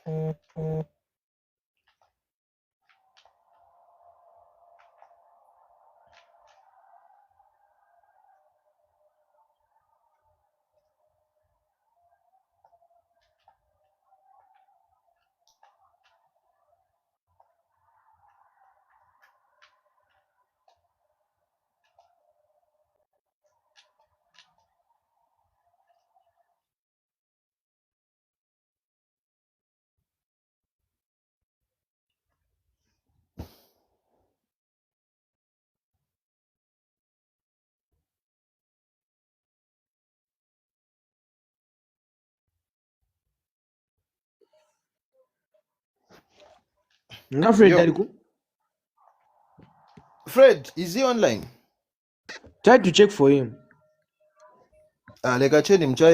Fred Yo, aliku. Fred, is he online? Try to check for him. Like I told him, try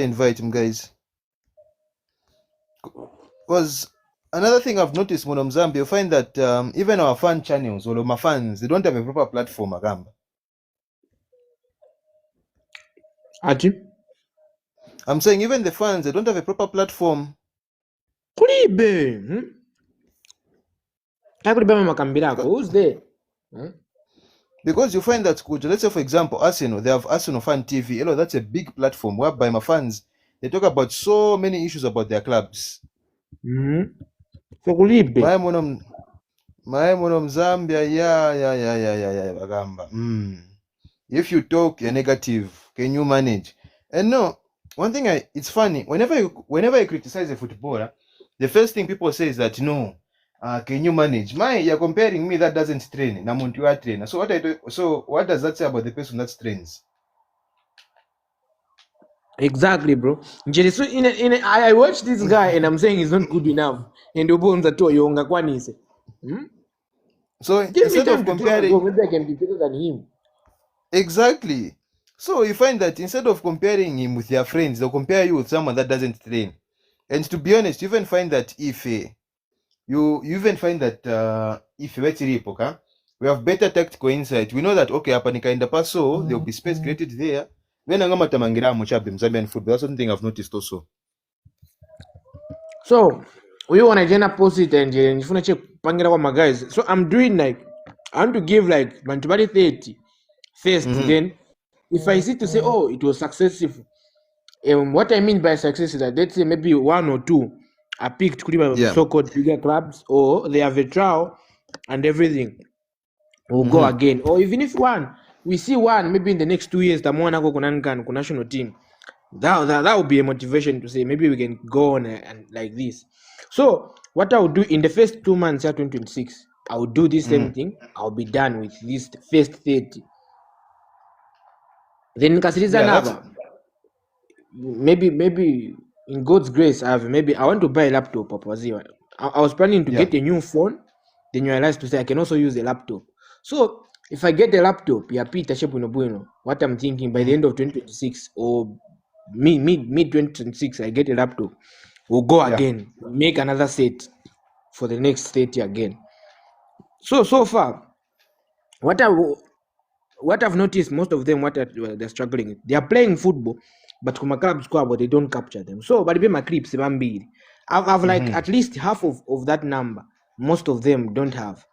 invite him, guys. Because another thing I've noticed when I'm Zambia, you find that even our fan channels, all of my fans, they don't have a proper platform, Agamba. Ati. I'm saying even the fans, they don't have a proper platform. Kulibe. Kulibe makambirako. Who's there? Because you find that, let's say for example, Arsenal, they have Arsenal Fan TV. You know, that's a big platform whereby my fans, they talk about so many issues about their clubs. So kulibe. My monom Zambia, yeah, Bagamba. If you talk, you're negative. Can you manage? And no, one thing it's funny. Whenever you criticize a footballer, the first thing people say is that no, can you manage? You're comparing me that doesn't train. Namuntu a trainer. So what I do? So what does that say about the person that trains? Exactly, bro. So I watched this guy and I'm saying he's not good enough. And Obonza to yonga kwanise. So Give me instead time of to talk as well. comparing, Maybe I can be better than him. exactly. So you find that instead of comparing him with your friends, they'll compare you with someone that doesn't train. And to be honest, you even find that if you even find that if okay, we have better tactical insight. We know that okay, hapa nikaenda paso, there will be space created there. Then angama tamangira muchabe Zambian football. That's something I've noticed also. So we want to general post it and if you check pangira kwa my guys. So I'm doing like I want to give like Bantubari 30 first. Then if I see to say oh it was successful. What I mean by success is that let's say maybe one or two are picked Yeah. so-called bigger clubs, or they have a trial and everything. We'll go again. Or even if we see one, maybe in the next 2 years, the more go national team. That would be a motivation to say maybe we can go on and like this. So what I will do in the first 2 months of 2026, I will do this same thing. I'll be done with this first 30. Then Kasiriza maybe in God's grace, I want to buy a laptop. I was planning to get a new phone. Then you realize to say I can also use a laptop. So if I get a laptop, what I'm thinking by the end of 2026 or mid 2026, I get a laptop. We'll go again, make another set for the next 30 again. So far, what I've noticed, most of them, they're struggling. They are playing football, but kuma club squad, but they don't capture them. So, but my clips, I've like at least half of that number. Most of them don't have.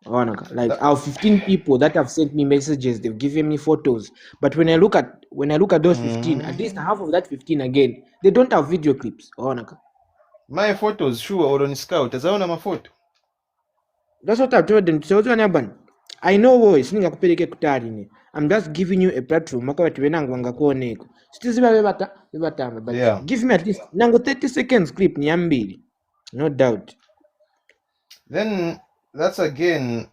Like our 15 people that have sent me messages, they've given me photos. But when I look at those 15, at least half of that 15 again, they don't have video clips. My photos, sure, or on Scout. As I my photo. That's what I've told them. So I know voice ningakupeleke kutali. I'm just giving you a platform. Makawati wenangu wangakuoneko. Sitiziba bebatamba, but give me at least nango 30 seconds clip niambili. No doubt. Then that's again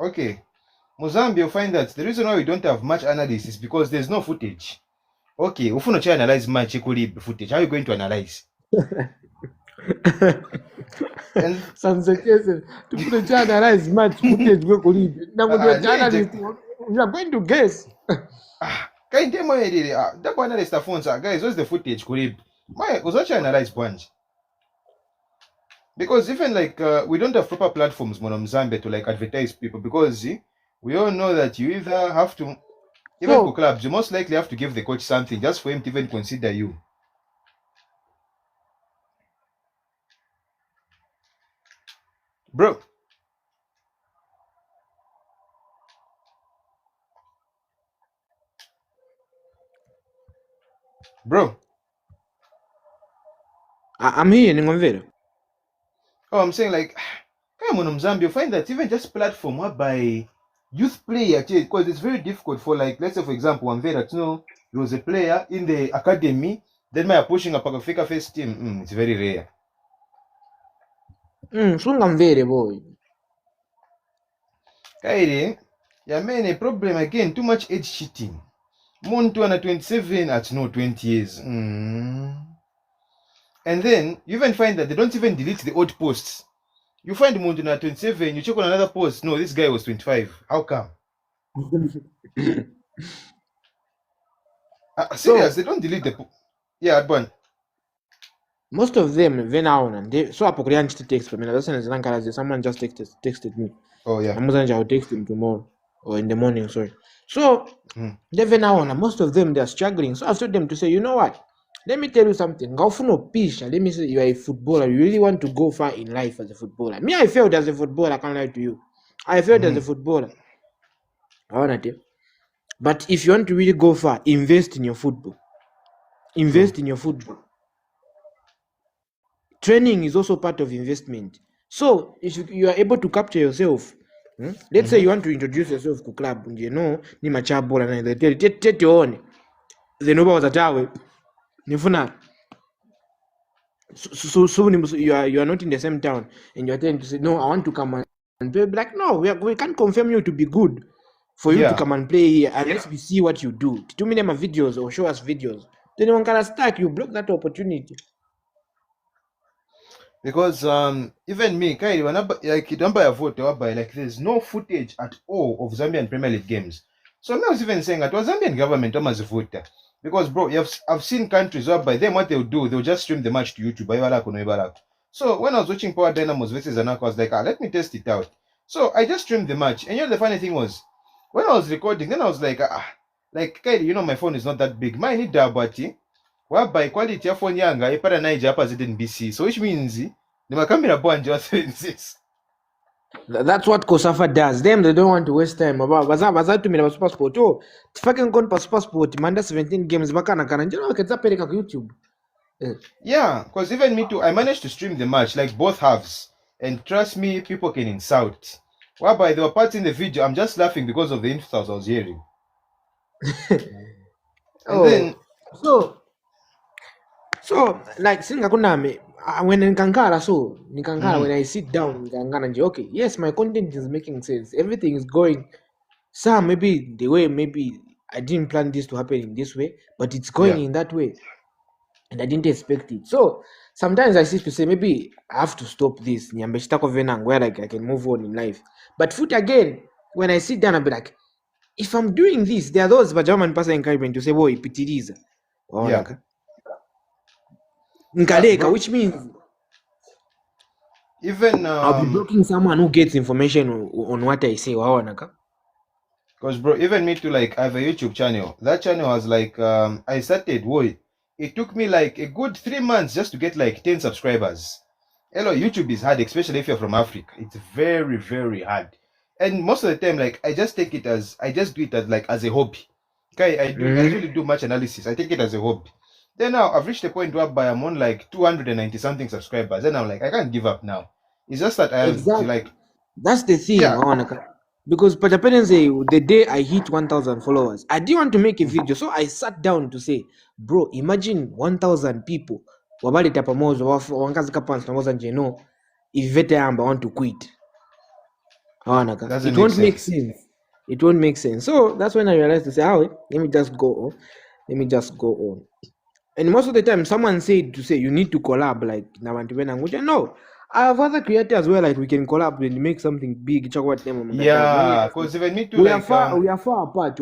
okay. Mozambique, you find that the reason why we don't have much analysis is because there's no footage. Okay, if you not analyze much footage, how are you going to analyze? And some cases to put a analyze much footage we could now we are going to guess. Can't tell me that one analyze the phones, guys. What's the footage? Why was what analyze bunch? Because even like we don't have proper platforms in Zambia to like advertise people because we all know that you either have to even for clubs you most likely have to give the coach something just for him to even consider you. Bro. Bro. I'm here, ningomvera. Oh, I'm saying like, come on, Zambia, you find that even just platform whereby youth play actually, because it's very difficult for like, let's say for example, Wamvera, you know, there was a player in the academy, then my pushing a Pakafika first team. It's very rare. Sungamvere boy. Kairi, yeah, man, a problem again, too much age cheating. Muntu ana 27 at no 20 years. And then you even find that they don't even delete the old posts. You find Muntu na 27, you check on another post. No, this guy was 25. How come? Serious, they don't delete the. Yeah, Adban. Most of them, they so apokrian text for me. Someone just texted me. Oh yeah. I'll text him tomorrow or in the morning. Sorry. So most of them they're struggling. So I've told them to say, you know what? Let me tell you something. Let me say you are a footballer. You really want to go far in life as a footballer. Me, I failed as a footballer. I can't lie to you. I failed as a footballer. But if you want to really go far, invest in your football. Invest in your football. Training is also part of investment. So if you are able to capture yourself, let's say you want to introduce yourself to club, you know, ni machabola na tete one. The number was atawe. Nifuna. So you are not in the same town and you are telling to say, no, I want to come and play. Like, no, we can't confirm you to be good for you to come and play here unless we see what you do. Do me them videos or show us videos. Then one can stack, you block that opportunity. Because even me, Kairi, like I vote, like there's no footage at all of Zambian Premier League games. So I was even saying that was Zambian government as a voter. Because bro, I've seen countries whereby them what they'll do, they'll just stream the match to YouTube. So when I was watching Power Dynamos versus Anako, I was like, let me test it out. So I just streamed the match. And you know the funny thing was, when I was recording, then I was like, like Kairi, you know my phone is not that big. Mine need dabati. Whereby quality ya phone yanga ipata naija hapa ZNBC. So which means the camera bwanje wa 36. That's what Kosafa does. Them they don't want to waste time. Baza to me na passport. Oh, fucking gon passport. Manda 17 games bakana kana njalo wakeza peleka ku YouTube. Yeah, because even me too, I managed to stream the match like both halves. And trust me, people can insult. Whereby they were parts in the video, I'm just laughing because of the insults I was hearing. And then so like singa kunami when when I sit down okay, yes, my content is making sense, everything is going maybe the way maybe I didn't plan this to happen in this way, but it's going in that way and I didn't expect it. So sometimes I sit to say maybe I have to stop this where like I can move on in life. But foot again, when I sit down I'll be like, if I'm doing this, there are those German person encouragement to say, "Boy, pitiriza." Which means even I'll be blocking someone who gets information on what I say. Because bro, even me too, like I have a YouTube channel. That channel was like I started, it took me like a good 3 months just to get like 10 subscribers. Hello, YouTube is hard, especially if you're from Africa. It's very, very hard. And most of the time, like I just do it as like as a hobby. Okay, I really do much analysis. I take it as a hobby. Then now I've reached a point whereby I'm on like 290 something subscribers. Then I'm like, I can't give up now. It's just that I have to like. That's the thing, because the day I hit 1,000 followers, I didn't want to make a video, so I sat down to say, bro, imagine 1,000 people. If Veteran want to quit, it won't make sense. It won't make sense. So that's when I realized to say, let me just go on. And most of the time, someone said to say you need to collab like Namantivenanguja. No, I have other creators where like we can collab and make something big. Yeah, because even me too. We are far apart. We are far apart.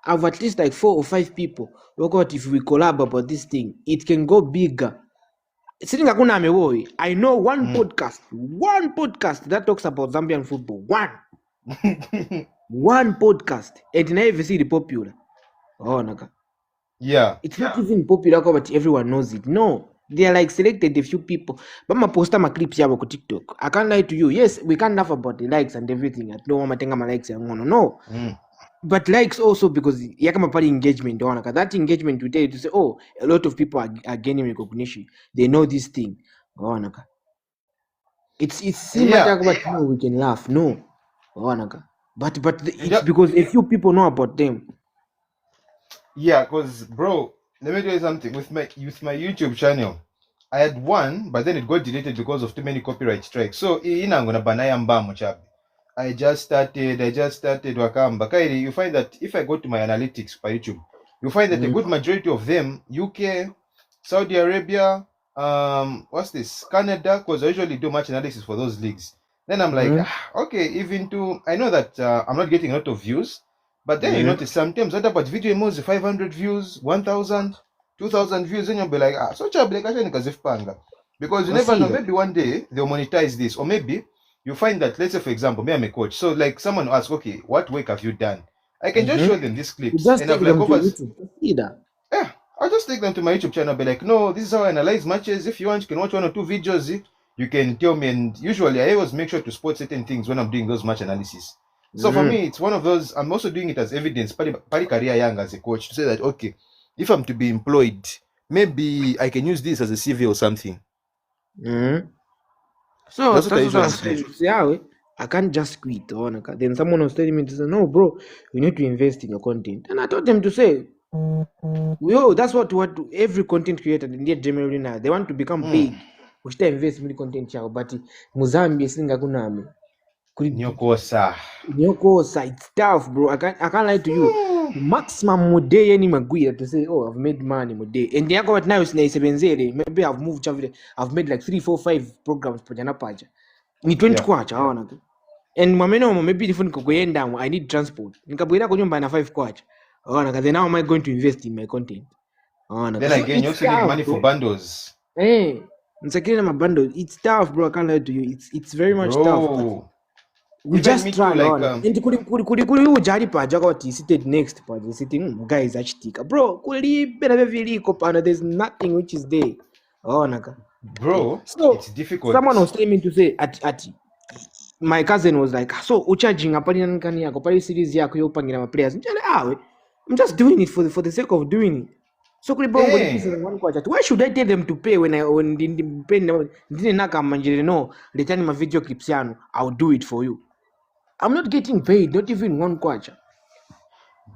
I've at least like 4 or 5 people. Look out, if we collab about this thing, it can go bigger. I know one podcast that talks about Zambian football. One podcast, and never see the popular. Yeah, it's not even popular, but everyone knows it. No, They are like selected a few people. But my poster my clips here on TikTok. I can't lie to you. Yes, we can't laugh about the likes and everything. I don't want to my likes and no. But likes also because yakama pali engagement onaka. That engagement will tell you to say, oh, a lot of people are gaining recognition. They know this thing. Onaka. It's we can laugh. No. Onaka. But it's because a few people know about them. Yeah, because bro, let me tell you something. With my YouTube channel, I had one, but then it got deleted because of too many copyright strikes. So I'm gonna banaya mbamo chabi. I just started wakamba. Kairi, you find that if I go to my analytics by YouTube, you find that a good majority of them, UK, Saudi Arabia, what's this? Canada, because I usually do match analysis for those leagues. Then I'm like, okay, even to I know that I'm not getting a lot of views, but then you notice sometimes what about video emoji 500 views, 1,000, 2,000 views, and you'll be like, so because you never know, maybe one day they'll monetize this, or maybe you find that, let's say for example, me I'm a coach, so like someone will ask, okay, what work have you done? I can just show them these clips, and I'm like, yeah, I'll just take them to my YouTube channel, be like, no, this is how I analyze matches. If you want, you can watch 1 or 2 videos, you can tell me, and usually I always make sure to spot certain things when I'm doing those match analysis. So for me, it's one of those, I'm also doing it as evidence, pari career young as a coach, to say that, okay, if I'm to be employed, maybe I can use this as a CV or something. So that's what I said. Yeah, I can't just quit. Then someone was telling me to say, no, bro, you need to invest in your content. And I told them to say, yo, that's what every content creator in generally now. They want to become big. We should invest in content chao, but Muzambi singa kunami. Nyokosa, it's tough, bro. I can't lie to you. Maximum muday any maguya to say, oh, I've made money muday. And the right now is maybe I've moved. I've made like 3, 4, 5 programs per jana paja. Ni 20 kwacha, and mameno maybe different kuenda. I need transport. Nikabwira kunyumba na 5 kwacha. Then how am I going to invest in my content? Then again, you also need money for bundles. Hey, my bundle. It's tough, bro. I can't lie to you. It's very much tough. We just try like and kuli ujari paja kwati seated next paja sitting guys achitika bro kuli bena veliko pana there's nothing which is there bro. So it's difficult. Someone was telling me to say at my cousin was like, so ucharging apani nkani yako pali series yako yopangira ma players I'm just doing it for the sake of doing it. So why should I tell them to pay when didn't pay no return my video clips I'll do it for you. I'm not getting paid, not even 1 kwacha.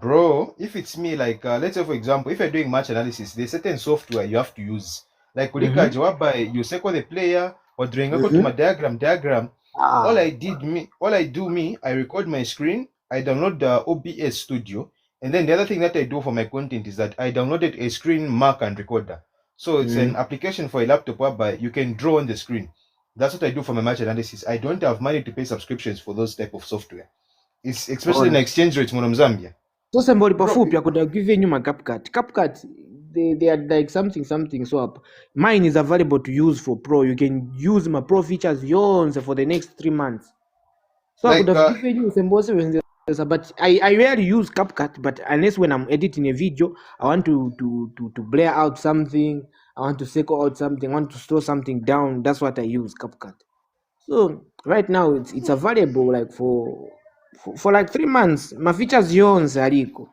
Bro, if it's me, like let's say for example, if you're doing match analysis, there's certain software you have to use. Like you second the player or during to my diagram. All I do, I record my screen, I download the OBS studio, and then the other thing that I do for my content is that I downloaded a screen mark and recorder. So it's an application for a laptop whereby you can draw on the screen. That's what I do for my match analysis. I don't have money to pay subscriptions for those type of software. It's especially in exchange rates in Zambia. So somebody I could have given you my CapCut. CapCut, they are like something swap. Mine is available to use for pro. You can use my pro features for the next 3 months. So like, I could have given you some, but I rarely use CapCut, but unless when I'm editing a video, I want to blur out something, I want to circle out something, I want to slow something down. That's what I use, CapCut. So right now it's available like for like 3 months. My features yons aliko.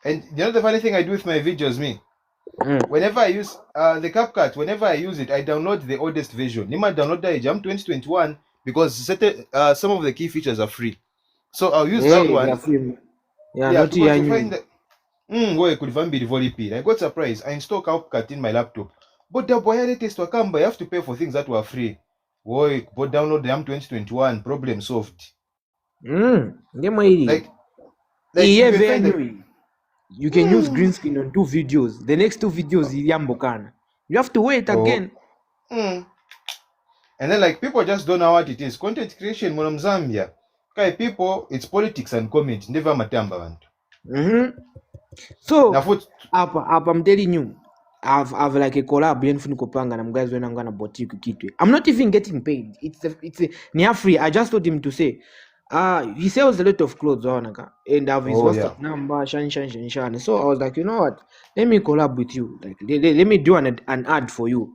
And you know the funny thing I do with my videos, whenever I use the CapCut, whenever I use it, I download the oldest version. Nima download the Jam 2021 because some of the key features are free. So I'll use that one. Not to find the I got surprised. I installed CapCut in my laptop. But the boy test wakamba, you have to pay for things that were free. Boy, but download the 2021, problem solved. Like you can use green screen on 2 videos. The next 2 videos you have to wait again. And then like people just don't know what it is. Content creation in Zambia. Okay, people, it's politics and comment. Never matamba. So I'm telling you, I've like a collab and I'm guys when I'm gonna boutique kitwe. I'm not even getting paid. It's near free. I just told him to say he sells a lot of clothes and I have his WhatsApp number, shan. So I was like, you know what? Let me collab with you. Like let me do an ad for you.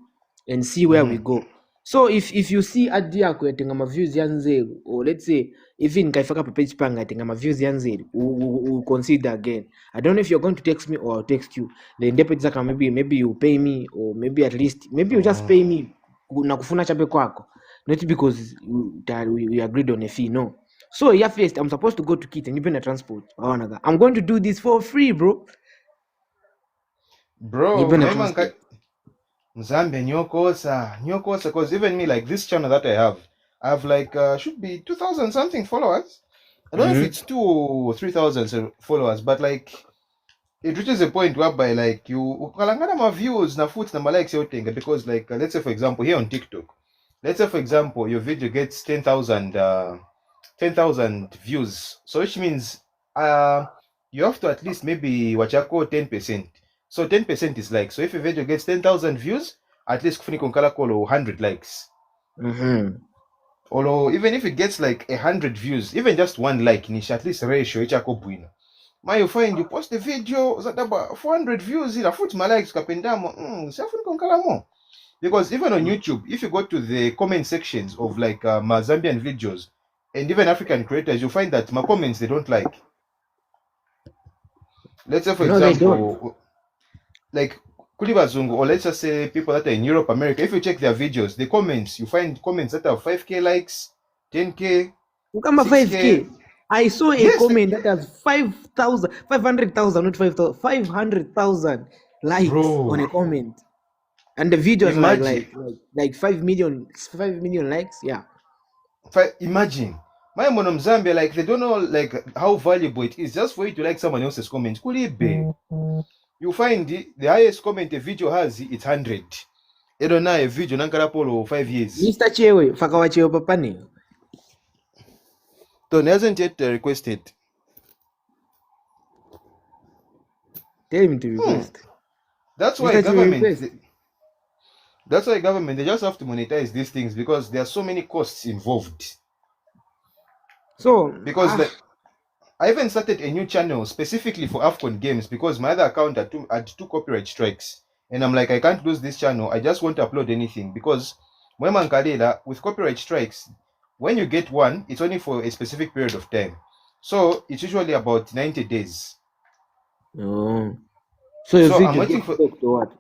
and see where we go. So if you see adi yako yatenga ma views yanzeru, or let's say even kaifaka pa page panga yatenga ma views yanzeru, we'll consider again. I don't know if you're going to text me or I'll text you. Then deputy maybe you pay me, or maybe at least maybe you just pay me na kufuna chape kwako, not because we agreed on a fee. No. So yeah, first I'm supposed to go to Kit and even a transport. I'm going to do this for free, bro. Bro, Mzambe nyokosa, because even me, like this channel that I have like should be 2,000 something followers. I don't know if it's 2,000 or 3,000 followers, but like it reaches a point whereby like you kalangana my views na foot na likes yoting, because like let's say for example here on TikTok, let's say for example your video gets 10,000 views, so which means you have to at least maybe wachako 10%. So 10% is like, so if a video gets 10,000 views, at least kufuni konkala kolo 100 likes. Or even if it gets like 100 views, even just one like, nish at least ratio ichako buina. Ma you find you post the video that about 400 views, I put my likes kapendamo, safuni konkala mo. Because even on YouTube, if you go to the comment sections of like my Zambian videos and even African creators, you find that my comments they don't like. Let's say for example, like Kulibazungu, or let's just say people that are in Europe, America, if you check their videos, the comments, you find comments that have 5k likes, 10k, 5k. I saw a comment that has 500,000, not 5,000, 500,000 likes on a comment, and the video is like 5 million likes. Yeah. Imagine. My monom Zambia, like they don't know like how valuable it is just for you to like someone else's comment. You find the highest comment a video has, it's 100. You don't know a video nankara polo 5 years. Mr. Chewe, fakawachewe papani. Tony hasn't yet requested. Tell him to request. That's why government. That's why government, they just have to monetize these things because there are so many costs involved. So because I even started a new channel specifically for AFCON games because my other account had two copyright strikes. And I'm like, I can't lose this channel. I just won't upload anything because with copyright strikes, when you get one, it's only for a specific period of time. So it's usually about 90 days. Oh. So I'm waiting for what?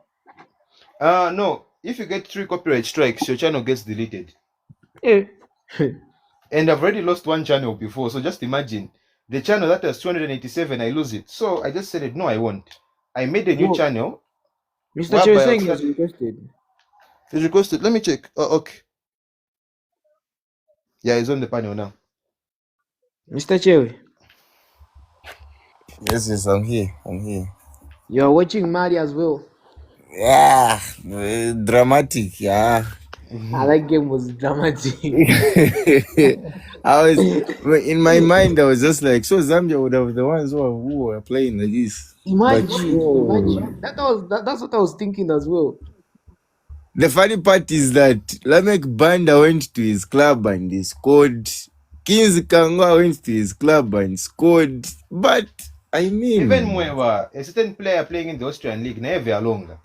No. If you get 3 copyright strikes, your channel gets deleted. Yeah. And I've already lost one channel before, so just imagine. The channel that has 287, I lose it. So I just said, no, I won't. I made a new channel. Mr. Chewe saying he has requested. He's requested. Let me check. Oh, okay. Yeah, he's on the panel now. Mr. Chewe. Yes, I'm here. You're watching Mali as well. Yeah, dramatic, yeah. That game was dramatic. I was in my mind. I was just like, so Zambia would have the ones who were playing like this. Imagine. That's what I was thinking as well. The funny part is that Lamek Banda went to his club and he scored. Kings Kangwa went to his club and scored. But I mean, even Mwewa, a certain player playing in the Austrian league, never longer.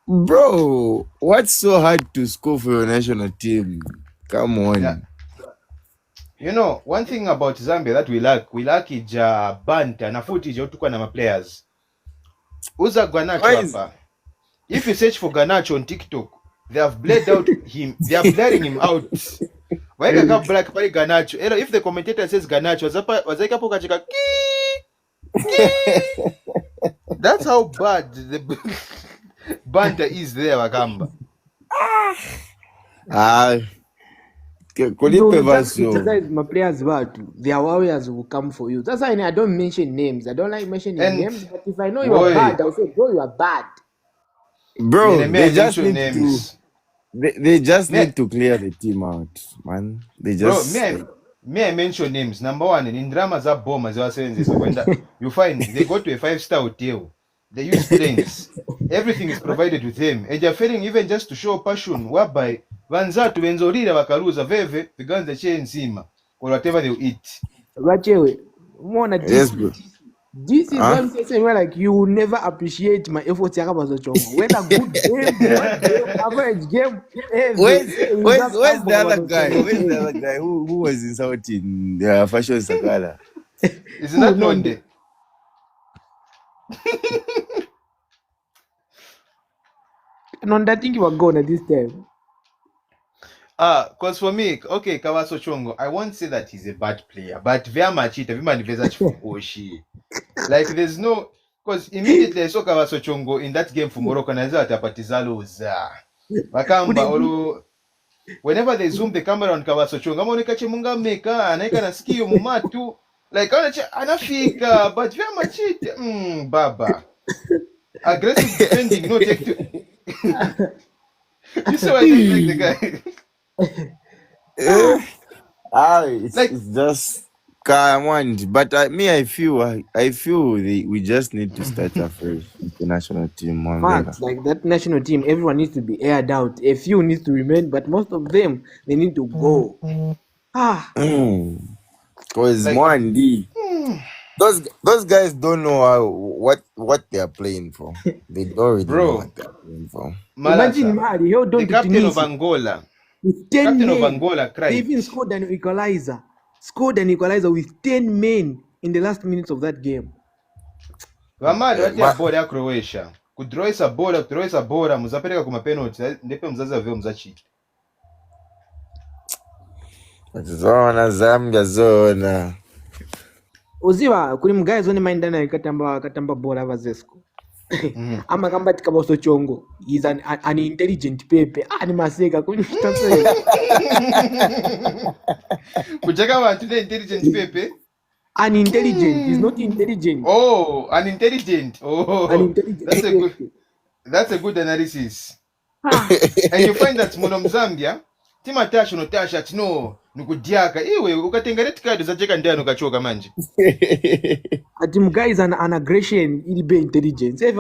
Bro, what's so hard to score for your national team? Come on. Yeah. You know, one thing about Zambia that we lack ija banta na footy ija utukwa na players. Uza Ganacho hapa. If you search for Ganacho on TikTok, they have bled out him. They are blaring him out. Why can't black pali Ganacho? If the commentator says Ganacho, wazaika po kachika That's how bad the banter is there, Wakamba. My players, their warriors will come for you. That's why I don't mention names. I don't like mentioning names. But if I know you are bad, I'll say, bro, you are bad. Bro, they just need names. They just need to clear the team out, man. They just. Bro, may I mention names? Number one, in dramas are bombers. You find they go to a 5-star hotel. They use planes. Everything is provided with them. And they're failing even just to show passion, whereby Vanzatu Benzorida Wakaluza Veve, the guns the chain Zima, or whatever they eat. Rachewe, yes, bro. This is Huh? what I'm saying. Where like you will never appreciate my efforts. Whether good game, bad game, average game, you just Where's come the other guy? for Where's the other guy who was insulting Fashion Sakala? Isn't that no, Nonde? I think you were gone at this time. Because for me, okay, Kawaso Chongo, I won't say that he's a bad player, but very much it, like there's no, because immediately I saw Kawaso Chongo in that game for Morocco, and I saw that Patizalo was Makamba, or whenever they zoom the camera on Kawaso Chongo, I'm only catching Munga Meka, and I can ski Mumatu, like Anafika, but very much it, Baba. Aggressive defending, no take to. You saw I didn't like the guy. Like, It's just come on. But I feel we just need to start afresh with the national team. Facts, like that national team, everyone needs to be aired out. A few needs to remain, but most of them they need to go. Because like Mwandi, those guys don't know what they are playing for. They don't really know bro, what they are playing for. Imagine Malasa, Mali held on the to captain of Tunisia Angola, with 10 captain of men. Angola They even cried. scored an equalizer. Scored an equalizer with 10 men in the last minutes of that game. Vamali wati ya bola ya Croatia. Kudroisa bola, muzapereka kuma penalty, ndepe mzaza vyo mzachita. Zona Zambia zona. Uziwa kuli mgaye zone maindana katamba bola vazesco. Ama kamba tikabaso chongo. He's an intelligent pepe. Ni maseka kunishtasela. Kuchaka wantu the intelligent pepe. Unintelligent. He's not intelligent. Oh, unintelligent. Oh, unintelligent. That's a good analysis. And you find that Mono Zambia, timatasha no tasha tino nukudiaka iwe ukatenga red card zacheka ndani ukachoka manje. Ati mga is an aggression ilibe intelligence.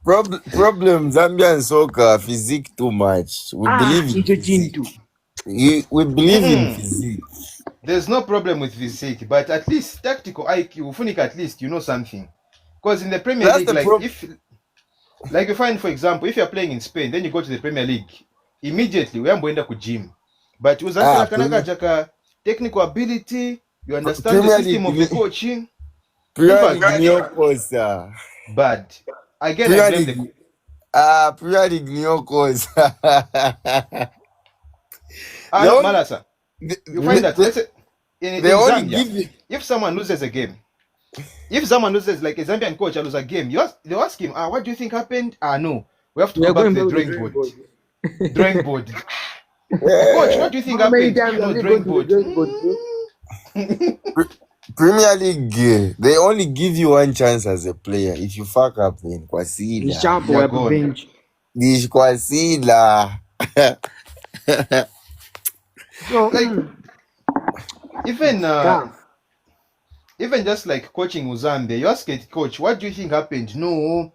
Problem Zambian soccer physique too much. We believe in physique. We believe in physique. There's no problem with physique, but at least tactical IQ, Ufunika, at least you know something. Because in the Premier League, like you find, for example, if you're playing in Spain, then you go to the Premier League, immediately we are going to gym. But with technical ability, you understand Premier the system League, of the coaching. Bad. Again, I blame the Premier League Nyokos. Malasa. You find that in Zambia, if someone loses a game, if someone loses, like a Zambian coach loses a game, they ask him, what do you think happened? No, we have to go back to the drawing board. Drawing board. Coach, what do you think happened? Drawing board. Premier League, they only give you one chance as a player. If you fuck up, then Kwasila. Kwasila. So, like, even just like coaching Uzambe, you ask it, coach, what do you think happened? No,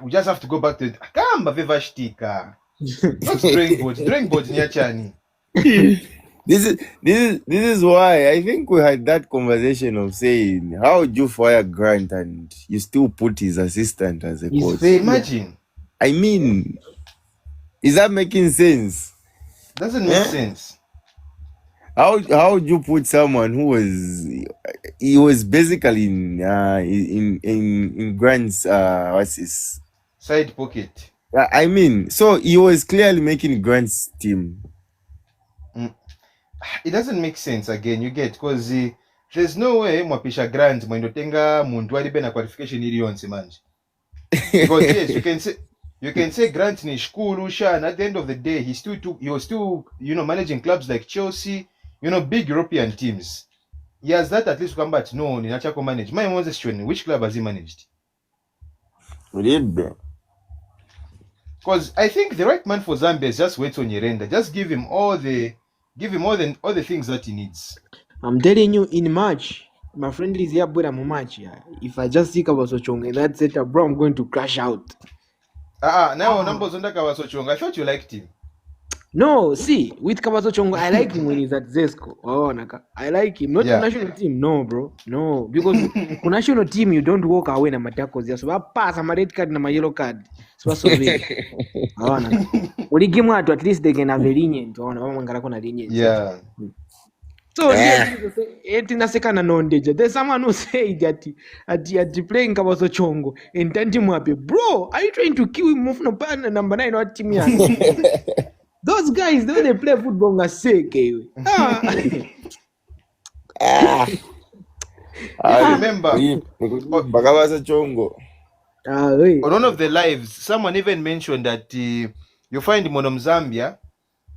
we just have to go back to it. Kamba vevashtika. Not drawing board nyachani. This is why I think we had that conversation of saying, how would you fire Grant and you still put his assistant as a coach? Imagine. I mean, is that making sense? Doesn't make sense. How would you put someone who was basically in Grant's what's his side pocket? I mean, so he was clearly making Grant's team. It doesn't make sense again, you get, because there's no way mwapisha Grant mwendotenga muntu alibe na qualification iliyonse manje. Because yes, you can say Grant ni shkulu sha, and at the end of the day he was still managing clubs like Chelsea, big European teams. He has that at least to come back. No, ni nachako manage. My Moses Chweni, which club has he managed? Because I think the right man for Zambia is just wait on Yerenda. Just give him all the things that he needs. I'm telling you, in March, my friend is here, but I'm March. If I just think about Sochong and that's it, bro, I'm going to crash out. Now numbers on Kawasochong. I thought you liked him. No, see, with Kabaso Chongo, I like him when he's at Zesco. Oh, Naka. I like him. Not Yeah. the national team, no, bro. No. Because the national team, you don't walk away na matacos. So I pass a red card na my yellow card. So I solve. Oh, Naka. When you give one at least they can have a lenient. Oh, no, one can lenient. Yeah. So in the second non-danger. There's someone who said that at playing Kabaso Chongo in Tantimuape. Bro, are you trying to kill him? Move no pan number 9 or team? Those guys, they play football are sick. I remember Bakabaso Chongo. on one of the lives, someone even mentioned that you find Monom Zambia,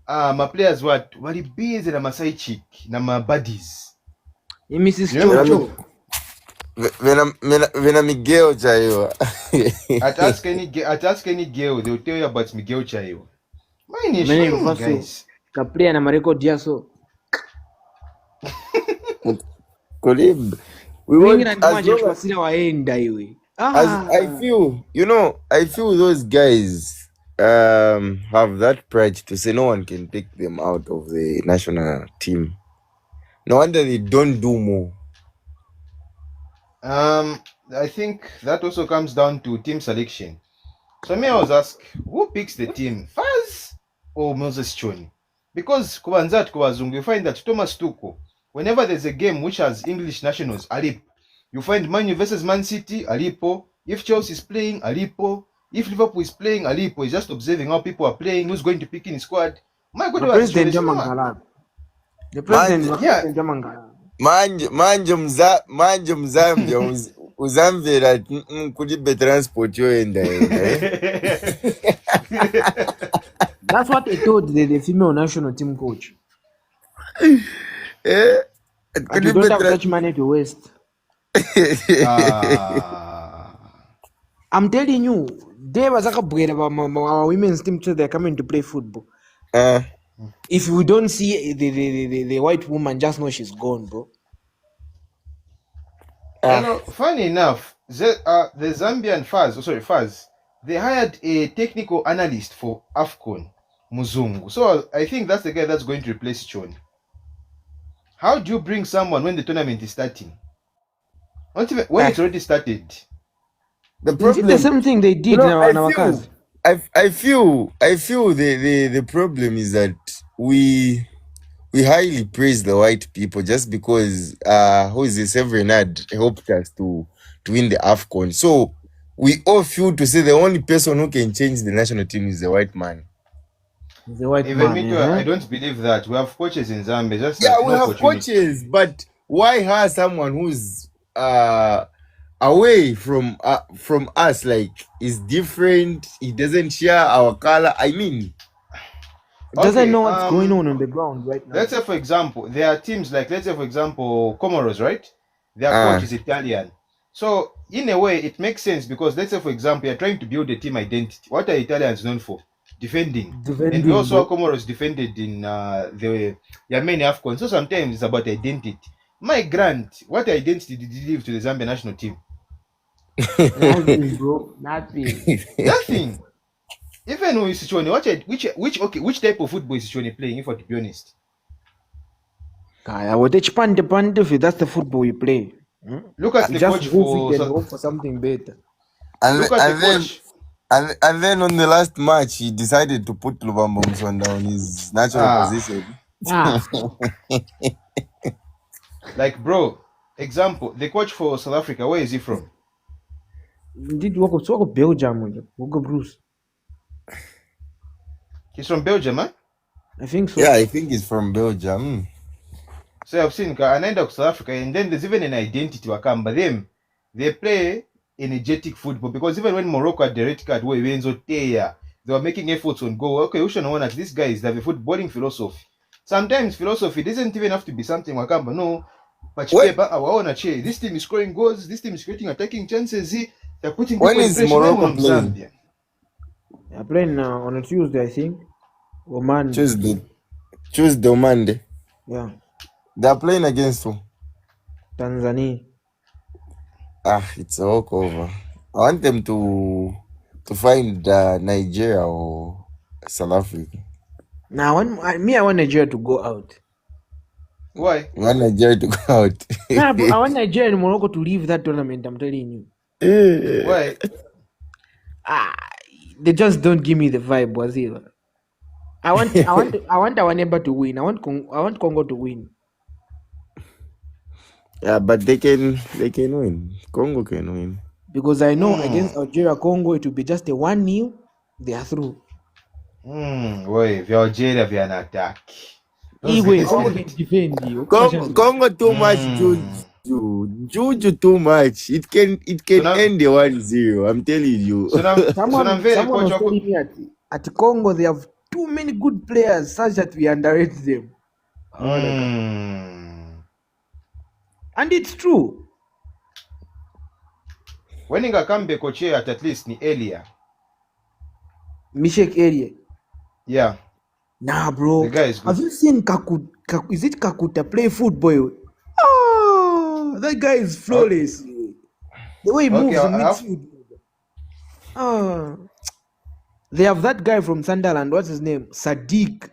my players were busy na masai chick na my buddies. Mrs. Chocho. Vena Miguel Chaiwa. At ask any girl, they'll tell you about Miguel Chaiwa. Mine is shame, guys. Kaplea na marecord yaso. Colib. We want I feel, I feel those guys have that pride to say no one can take them out of the national team. No wonder they don't do more. I think that also comes down to team selection. So me, I was asked, who picks the team, Faz or Moses Choni? Because Kubanzat Kubazungu, you find that Thomas Tuchel, whenever there's a game which has English nationals, Alip. You find Man U versus Man City, Alipo. If Chelsea is playing, Alipo. If Liverpool is playing, Alipo. He's just observing how people are playing, who's going to pick in his squad. My God, the president Manje Mzambia uzamvera kulibe transport yoenda. That's what they told the female national team coach. You don't have much money to waste. I'm telling you, they was about our women's team till they're coming to play football. If we don't see the white woman, just know she's gone, bro. Funny enough, the Zambian Faz, they hired a technical analyst for AFCON, Muzungu. So I think that's the guy that's going to replace Choni. How do you bring someone when the tournament is starting? Not even when it's already started. The problem, the same thing they did now. I feel the problem is that we highly praise the white people just because Severin had helped us to win the AFCON. So we all feel to say the only person who can change the national team is the white man. The white man. I don't believe that. We have coaches in Zambia. We have coaches, but why have someone who's away from us, like, is different? He doesn't share our color. I mean, doesn't know what's going on the ground right now. Let's say, for example, there are teams like, let's say, for example, Comoros, right? Their coach is Italian. So, in a way, it makes sense because, let's say, for example, you're trying to build a team identity. What are Italians known for? Defending. And we also Comoros defended in the many AFCON. So, sometimes it's about identity. My grant, what identity did you leave to the Zambia national team? Nothing, bro. Nothing. Nothing. Even with Sichone, which type of football is Sichone playing, if I to be honest? That's the football you play. Look at the coach for something better. And then on the last match, he decided to put Lubamba Musonda on his natural position. Like, bro, example, the coach for South Africa, where is he from? Did work of Belgium, Bruce. He's from Belgium, huh? I think so. Yeah, I think he's from Belgium. So I've seen an end of South Africa, and then there's even an identity wakam, but them they play energetic football because even when Morocco had the red card where Tiye, they were making efforts on goal. Okay, we should know that these guys have a footballing philosophy. Sometimes philosophy doesn't even have to be something wakamba. No, but this team is scoring goals, this team is creating attacking chances. They're putting when is Morocco playing? Zambia. They're playing on a Tuesday, I think. Or Monday. Tuesday or Monday. Yeah. They're playing against who? Tanzania. It's a walkover. I want them to find Nigeria or South Africa. Now, I want Nigeria to go out. Why? Want Nigeria to go out. Nah, bro, I want Nigeria and Morocco to leave that tournament. I'm telling you. Why? They just don't give me the vibe, Brazil. I want our neighbor to win. I want Congo to win. Yeah, but they can win. Congo can win. Because I know against Algeria, Congo, it will be just a 1-0. They are through. Wait, if Algeria be an attack. Anyway, Congo can defend you. Congo too much juju too much. It can So now- end the 1-0. I'm telling you. Someone was telling me at Congo they have too many good players such that we underrate them. And it's true. When tikambe coach at least ni earlier. Mishek area. Yeah. Nah, bro. The guy is good. Have you seen is it Kakuta play football? Oh, that guy is flawless. The way he moves in midfield. They have that guy from Sunderland. What's his name? Sadiq.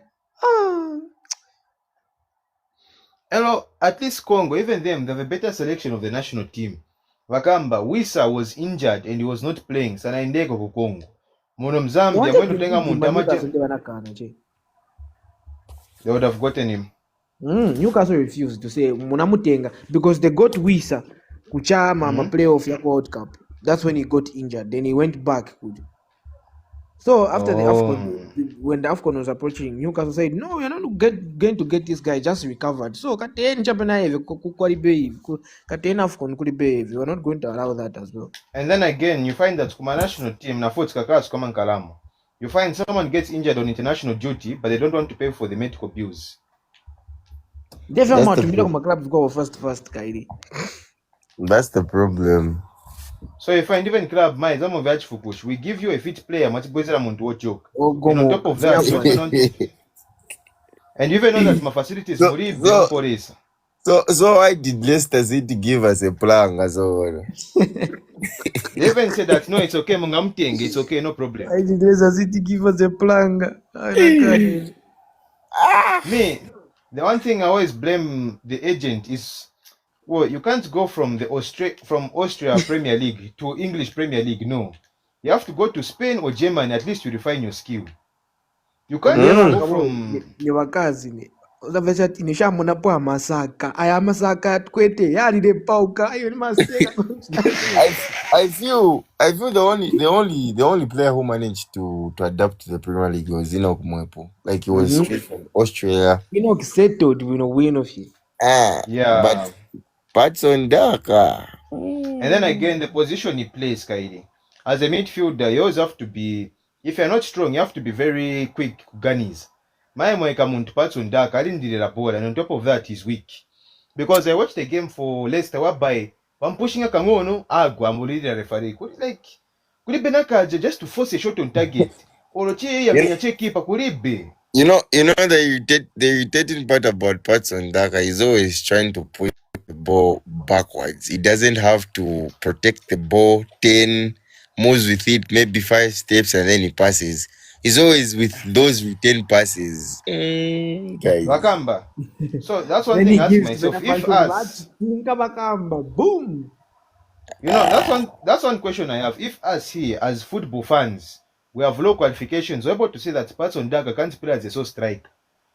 Hello, at least Congo, even them, they have a better selection of the national team. Wakamba, Wisa was injured and he was not playing. Sana indeko ku Congo. Muno Mzambia, when to tenga Muntamaje, they would have gotten him. Newcastle refused to say Munamutenga because they got Wisa Kuchama playoff ya World Cup. That's when he got injured. Then he went back. So after the AFCON, when the AFCON was approaching, Newcastle said, "No, you're not going to get this guy. Just recovered." So Katen AFCON we're not going to allow that as well. And then again, you find that Kuma national team na foot kakas Kuma Kalamo. You find someone gets injured on international duty, but they don't want to pay for the medical bills. That's the Kairi. That's the problem. So you find even club my some of Fukush, we give you a fit player, much better amount to joke. And on top of that, and you even know that my facilities So why did Leicester City give us a plan as well? They even said that no, it's okay, Mungamting, it's okay, no problem. Why did Leicester City give us a plan? Me, the one thing I always blame the agent is, well, you can't go from Austria Premier League to English Premier League. No, you have to go to Spain or Germany. At least to refine your skill. You can't go from. Nishamona masaka aya masaka kwete yalile pauka ayo ni maseka. I feel the only player who managed to adapt to the Premier League was Enoch Mwepo. Like he was straight from Australia. Enoch settled win of it. Yeah. But Patson Daka. And then again, the position he plays, Kaidi. As a midfielder, you always have to be, if you're not strong, you have to be very quick, gunnies. My Moikamunt Patson Daka, I didn't do the ball, and on top of that, he's weak. Because I watched the game for Leicester, whereby I'm pushing a Kangono, I'm already the referee. Could it be just to force a shot on target? Or keeper, could it be? You know the irritating part about Patson Daka is always trying to push the ball backwards. He doesn't have to protect the ball 10 moves with it, maybe 5 steps, and then he passes. He's always with those return passes. Guys. Wakamba. So that's one thing I ask myself. If us, boom. You know, that's one question I have. If us here as football fans, we have low qualifications, we're able to say that Patson Daka can't play as a sole striker.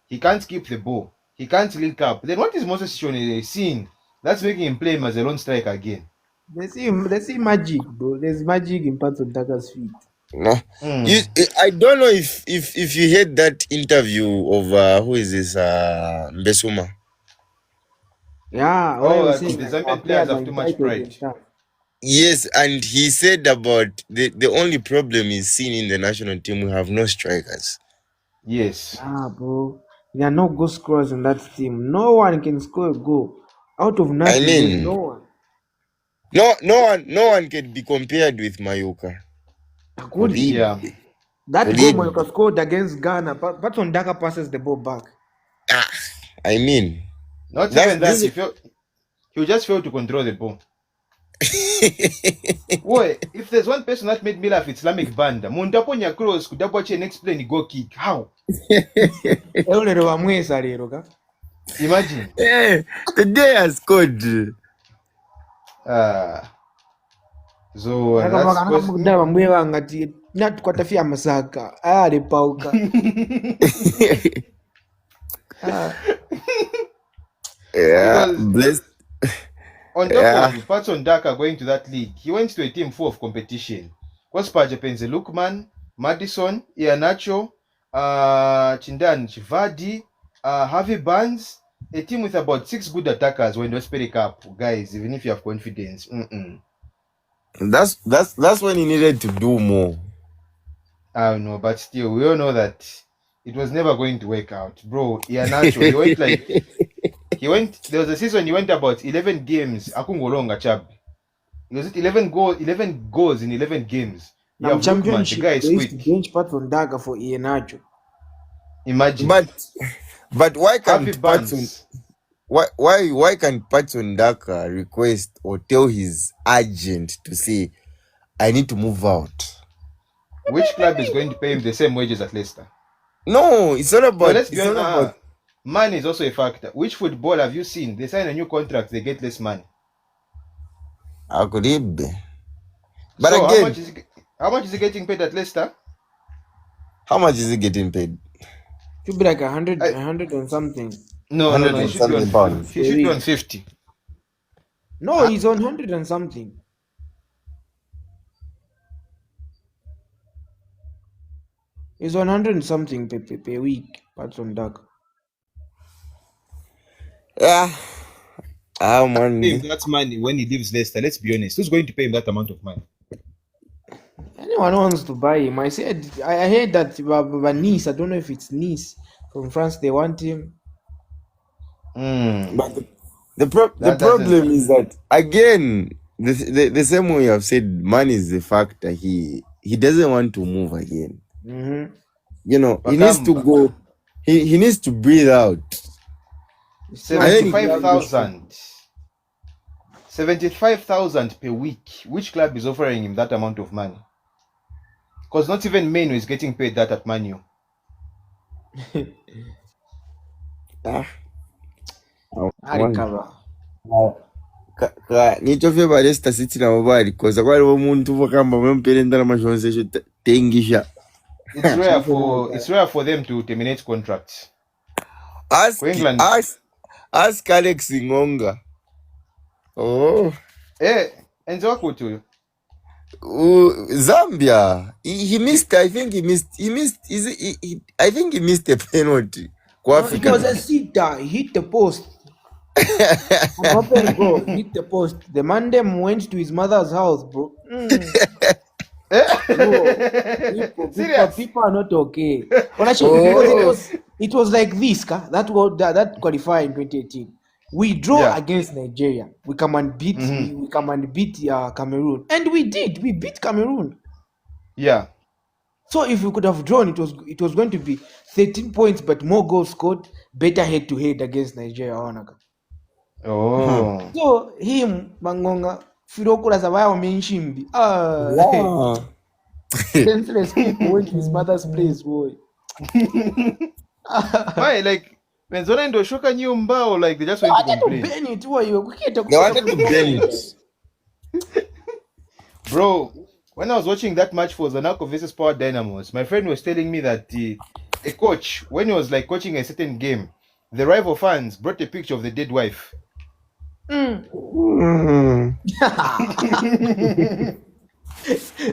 He can't keep the ball. He can't link up. Then what is Moses Shone seeing that's making him play him as a lone striker again? They see magic, bro. There's magic in Patson Daka's feet. No, I don't know if you heard that interview of who is this Mbesuma. Yeah, the Zambian players have too much pride. Yes, and he said about the only problem is seen in the national team, we have no strikers. Yes. Bro, there are no goal scorers in that team. No one can score a goal out of nothing. I mean, no one. No one can be compared with Mayuka. Yeah. That goal Mayuka scored against Ghana, Patson Daka passes the ball back. I mean, not even that. He just failed to control the ball. Boy, if there's one person that made me laugh, it's Lamek Banda. Mundaponya cross, kudapoche and explain go kick. How? Lero bamwesa lero ka. Imagine. Yeah, the day has scored. So Kama that's kana mudala bamwewa ngati natukwatafia masaka. Ale pauka. Yeah, Because blessed. on top of Patson Daka going to that league, he went to a team full of competition. Kwaspa Japenze Lukman, Madison, Ianacho, Chindan Chivadi, Harvey Barnes, a team with about 6 good attackers when they spirit up, guys, even if you have confidence. That's when he needed to do more. I don't know, but still, we all know that it was never going to work out. Bro, Ianacho, he went there was a season he went about 11 games. Akungolonga chab. Was it 11 goals in 11 games? You have Lukman, the guy is quick. Bench Patson Daka for Iheanacho. Imagine. But why can't Harvey Barnes? why can't Patson Daka request or tell his agent to say, I need to move out? Which club is going to pay him the same wages as Leicester? No, it's not about. Let's be honest. Money is also a factor. Which football have you seen? They sign a new contract, they get less money. How could it be? But so again, how much is he getting paid at Leicester? How much is he getting paid? Should be like 100 and something. No. He should be on 50. No, he's on 100 and something. He's on 100 and something per week. Patson Daka. Yeah. Money. That's money when he leaves Leicester. Let's be honest. Who's going to pay him that amount of money? Anyone wants to buy him. I heard that Nice, I don't know if it's Nice from France, they want him. But the problem is that, again, the same way I've said, money is the factor. He doesn't want to move again. Mm-hmm. He needs to go. He needs to breathe out. 75,000 per week. Which club is offering him that amount of money? Because not even Manu is getting paid that at Manu. Nichofeba Leicester City na mobile because kwaliwo muntu vakamba mwempere ndalama zvonse tengisha. It's rare for them to terminate contracts. Ask Alex Ngonga. Oh. And what to Zambia. He missed. I think he missed. I think he missed a penalty. It was a sitter. He hit the post. Hit the post. The man them went to his mother's house, bro. People are not okay. But actually, it was like this, that qualified in 2018. We draw against Nigeria. We come and beat Cameroon, and we did. We beat Cameroon. Yeah. So if we could have drawn, it was going to be 13 points, but more goals scored, better head-to-head against Nigeria. Oh. So him, Mangonga, Firokula Zavaya Menshimbi. Senseless people went to his mother's place, boy. Why, like, when Zonendo Shoka Nyumba, like, they just went to complain. They wanted to ban it. Bro, when I was watching that match for Zanaco versus Power Dynamos, my friend was telling me that a coach, when he was like coaching a certain game, the rival fans brought a picture of the dead wife.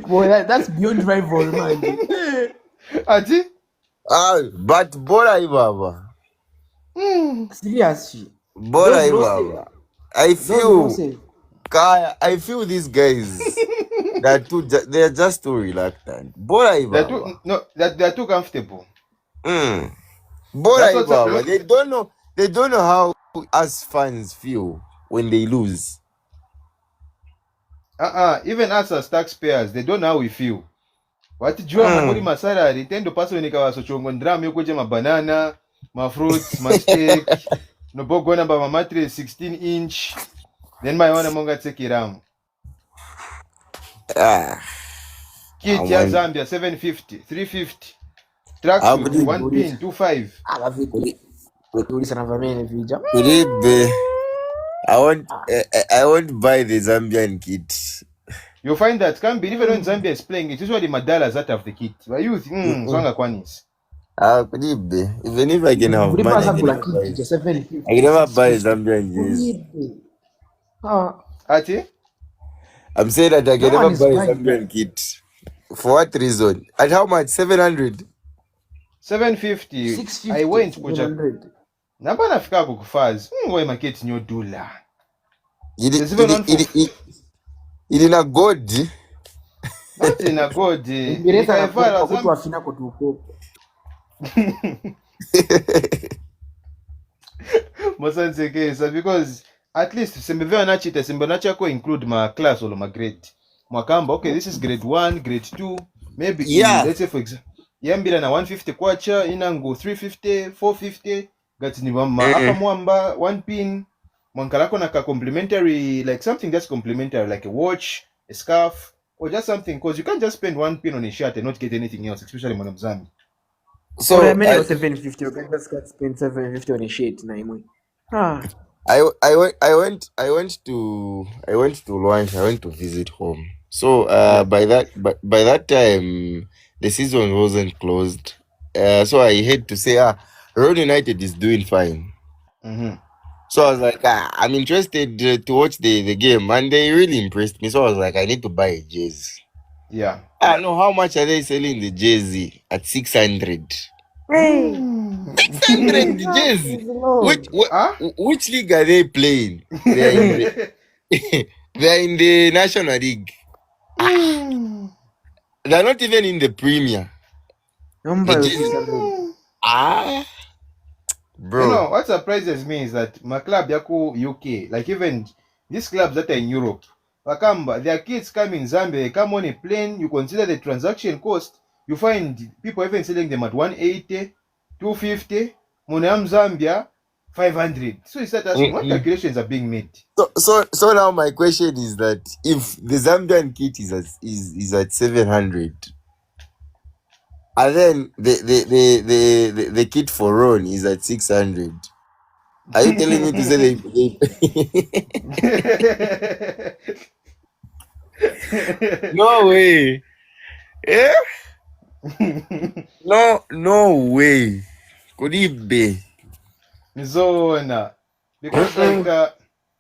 Boy, that's beyond rival, man. Ati? But Bola Ibaba. Seriously. Bola Ibaba. I feel these guys they're just too reluctant. Bola Ibaba. They're too comfortable. Bola Ibaba. They don't know how us fans feel when they lose. Even us as taxpayers, they don't know how we feel. What do you want my salary? Tendo paso nikawaso chongo ndram yokoje ma banana, my fruits, my steak, no bogo number my mattress 16-inch. Then my one monga take it down. Kit ya man. Zambia 750, 350. Tracksuit 1 pin 25. Tulisa na vamene vija. Kuribe. I won't buy the Zambian kit. You'll find that can be even when Zambia is playing, it's usually Madalas that have the kit. But you think Swanga Kwanis. Kuribe. Even if I can have money, I can never buy Zambian jersey. Ati? I'm saying that I can never buy a Zambian kit. For what reason? At how much? 700? 750. 650. I went 700. Namba nafika kukufaz. Ngoy market nyo $1. It in a god. Not in a god. Because at least sembe anachita sembe anachako include my class or my grade. Mwakamba, okay, this is grade 1, grade 2, maybe let's say for example, yambira na 150 kwacha, inango 350, 450, gati ni apa mwamba, 1 pin, mwankalako na ka complimentary, like something that's complimentary, like a watch, a scarf, or just something, because you can't just spend 1 pin on a shirt and not get anything else, especially when I'm Zambi. So I mean, 750. You can just spend 750 on a shirt, na imwe. I went to launch. I went to visit home. So by that time the season wasn't closed. So I had to say Road United is doing fine. So I was like, I'm interested to watch the game, and they really impressed me. So I was like, I need to buy a jersey. Yeah. I know how much are they selling the jersey at 600. 600 jersey. Which league are they playing? They are in the National League. They're not even in the Premier. Bro. You know, what surprises me is that my club Yaku UK, like even these clubs that are in Europe, Wakamba, their kids come in Zambia, they come on a plane, you consider the transaction cost, you find people even selling them at 180, 250, Monam Zambia, 500. So you start asking, what calculations are being made? So now my question is that if the Zambian kit is at 700, and then the kit for Ron is at 600, are you telling me to say they No way. Yeah? No way. Could it be? Zona. Because like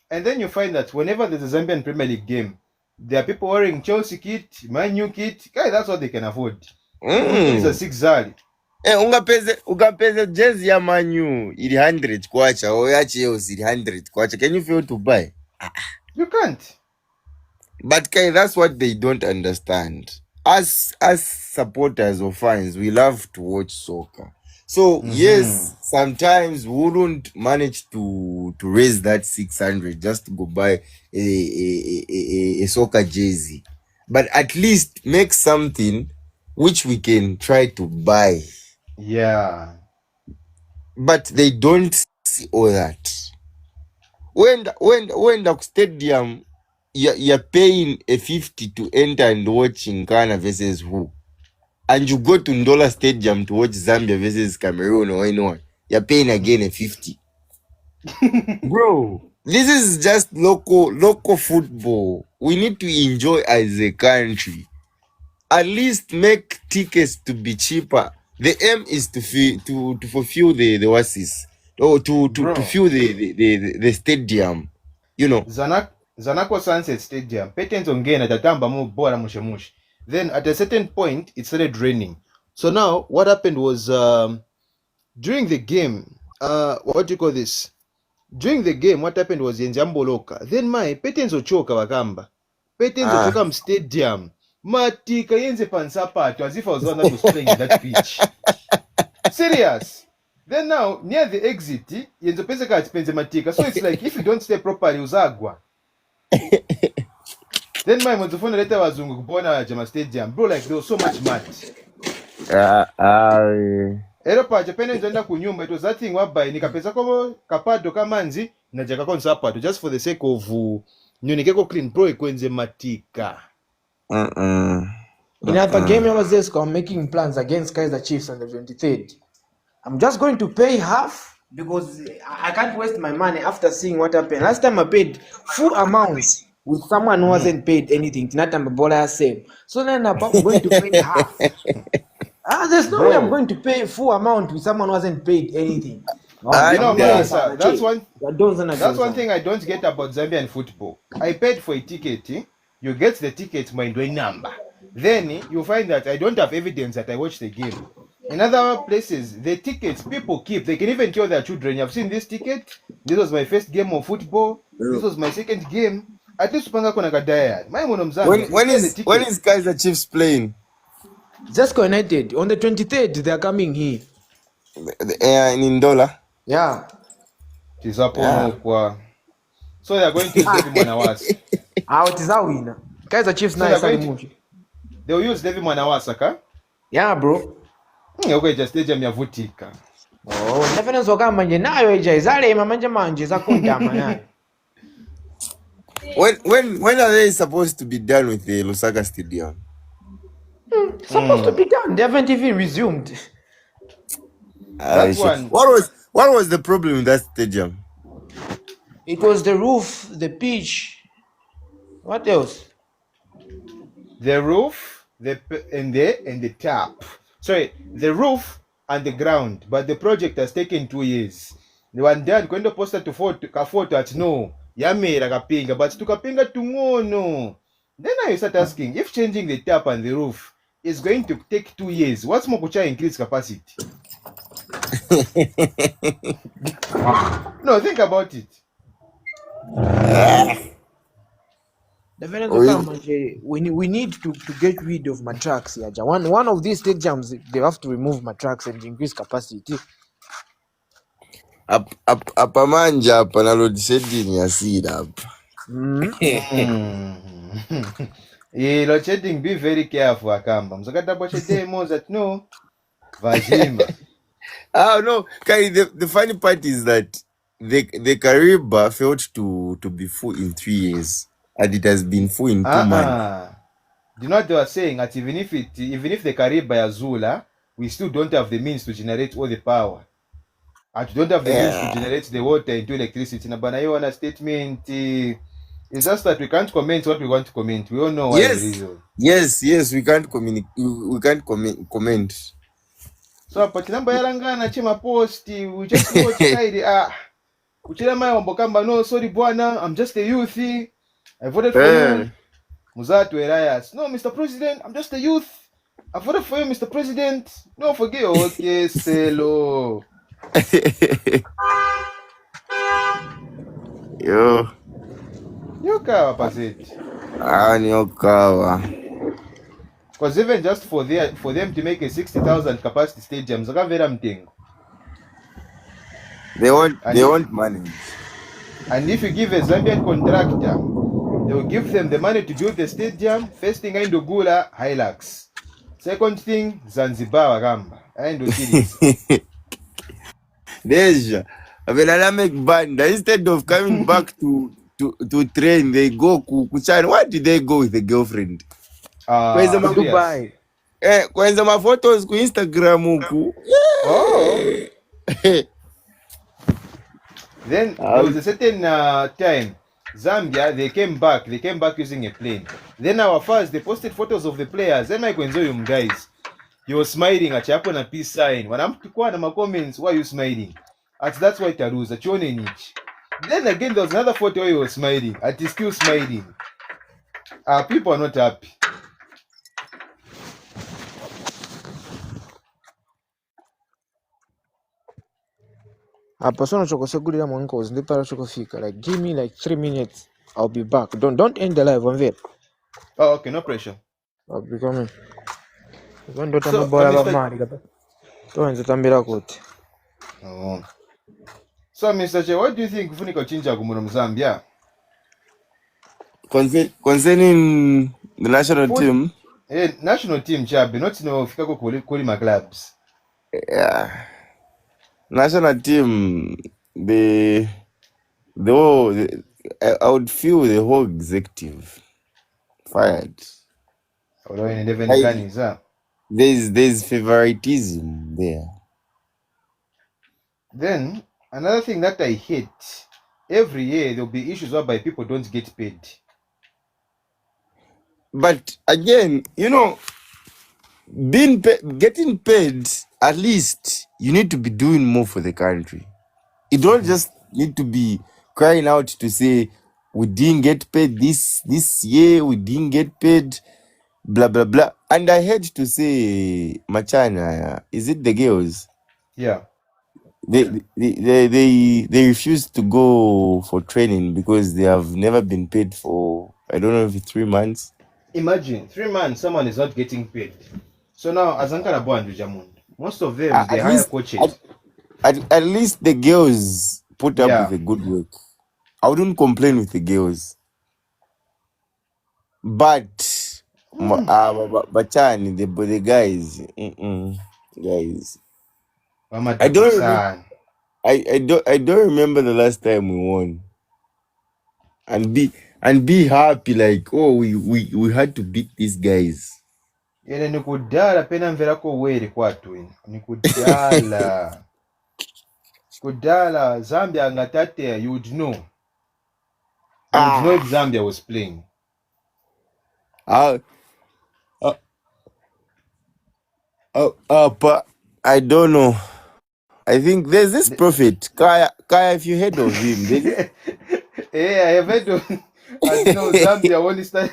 and then you find that whenever there's a Zambian Premier League game, there are people wearing Chelsea kit, Man U kit. Guys, that's what they can afford. It's a 6 ungapeze jezi ya Man U ili 100 kwacha or ya Chelsea ili 100 kwacha. Can you feel to buy? You can't. But that's what they don't understand. As supporters or fans, we love to watch soccer. So yes, sometimes we wouldn't manage to raise that 600 just to go buy a soccer jersey, but at least make something which we can try to buy. Yeah. But they don't see all that. When the stadium, you're paying a 50 to enter and watch Ghana versus who? And you go to Ndola Stadium to watch Zambia versus Cameroon or anyone, you're paying again a 50. Bro, this is just local football. We need to enjoy as a country. At least make tickets to be cheaper. The aim is to fulfill the WASIS, or to fill the stadium. You know. Zanako Sunset Stadium. Patents on gain at the Tamba mu Bola mushemush. Then at a certain point, it started raining. So now, what happened was during the game, what do you call this? During the game, what happened was Yenjamboloka. Then my Patents Ochoka Wakamba. Patents Ochoka Stadium. Matika yenze pansapato as if I was one that was playing in that pitch. Serious. Then now, near the exit, yenze pesa ka atipenze matika. So it's like, if you don't stay properly, uzagwa. Then my mwanzofuna later wazungu kupona Jama Stadium. Bro, like, there was so much mud. Ero pa Japan nzenda kunyumba, it was that thing wabai nikapesa komo kapado kamanzi na jaka konsapato just for the sake of nyunikeko clean bro ikwenze matika. In other game, I was just making plans against Kaiser Chiefs on the 23rd. I'm just going to pay half because I can't waste my money after seeing what happened. Last time I paid full amount with someone who hasn't paid anything. Not I'm Bola same. So then I'm going to pay half. There's no way I'm going to pay full amount with someone who hasn't paid anything. You know, Marasa, that's one thing I don't get about Zambian football. I paid for a ticket. You get the ticket my number. Then you find that I don't have evidence that I watched the game. In other places, the tickets people keep. They can even tell their children, "You've seen this ticket. This was my first game of football. This was my second game." At least Panga kona kadaya. My mono Zambia. When is Kaiser Chiefs playing? Just connected on the 23rd. They are coming here. In Dola. Yeah. So they are going to use David Mwanawasa. It is our winner. Kaiser Chiefs nice. They'll use David Mwanawasa, ka? Yeah, bro. Okay, just stadium ya vutika. Ndafena zoka manje nayo ija izalema manje zakonda manani. When are they supposed to be done with the Lusaka Stadium? Supposed to be done. They haven't even resumed. That one. What was the problem with that stadium? It was the roof, the pitch. What else? The roof, and the tap. Sorry, the roof and the ground. But the project has taken 2 years. They were done kwenda posta to photo at no. Yamera kapinga, but tukapinga tungono. Then I start asking, if changing the tap and the roof is going to take 2 years, what's more to increase capacity? No, think about it. We need to get rid of matrax. One of these stadiums, they have to remove matrax and increase capacity. Apamanja hapa na load shedding ya sida hapa. Load shedding, be very careful akamba. Mzakata boche demo that no. Vajima. No, Kai, the funny part is that the Kariba failed to be full in 3 years, and it has been full in 2 months. Do you know what they were saying? That even if the Kariba is Zula, we still don't have the means to generate all the power. And we don't have the means to generate the water into electricity. Now, but I want a statement. It's just that we can't comment what we want to comment. We all know why the reason. Yes, we can't comment. So, but number yarangana chema post, we just watch it. Uchila mayombo kamba, no, sorry bwana, I'm just a youth. I voted for you. Muzatu Elias. No, Mr. President, I'm just a youth. I voted for you, Mr. President. No, forget. Okay, Selo. Yo kawa paseti. Yo kawa. Because even just for them to make a 60,000 capacity stadium, they won't manage. And if you give a Zambian contractor, they will give them the money to build the stadium. First thing, Indogula, Hilux. Second thing, Zanzibar, Ramba. Deja, I make band. Instead of coming back to train, they go Kuchan. Why did they go with the girlfriend? Dubai. Kwenza ma photos ku Instagram huku. Then there was a certain time, Zambia, they came back using a plane. Then our fans, they posted photos of the players. Then Mike Wenzoyum guys, he was smiling at Chapo na peace sign. When I'm to my comments, why are you smiling? That's why Taruza, Chone Nich. Then again, there was another photo where he was smiling. He's still smiling. People are not happy. Persona chokosegurira mwankos ndipara chokofika. Like give me like 3 minutes. I'll be back. Don't end the live on there. Oh, okay, no pressure. I'll be coming. Ndo tambola ba mali kapa. Tuanze tambira kuti. So Mr. Che, what do you think kufunika uchinja kumuno Zambia? Concerning the national team? National team chabe, not fika kuli ma clubs. Yeah. National team, I would feel the whole executive fired. Although in 11 Like Ghanis, there's favoritism there. Then another thing that I hate, every year there'll be issues whereby people don't get paid. But again, getting paid, at least you need to be doing more for the country. You don't just need to be crying out to say we didn't get paid this year, we didn't get paid, blah blah blah. And I hate to say, Machana, is it the girls? Yeah. They refuse to go for training because they have never been paid for, I don't know, if it's 3 months. Imagine 3 months someone is not getting paid. So now Azankara Boandu Jamund, most of them they At hire least coaches. at least the girls put up with Yeah. a good work. I wouldn't complain with the girls. But Bachani, the guys, guys. I don't remember. I don't remember the last time we won. And be happy like, oh, we had to beat these guys. Yene nikudala pena mverako were kwatu ine. Nikudala. Kudala Zambia ngatate you would know. You would know if Zambia was playing. But I don't know. I think there's this prophet, Kaya, if you heard of him. I have heard of I know Zambia only start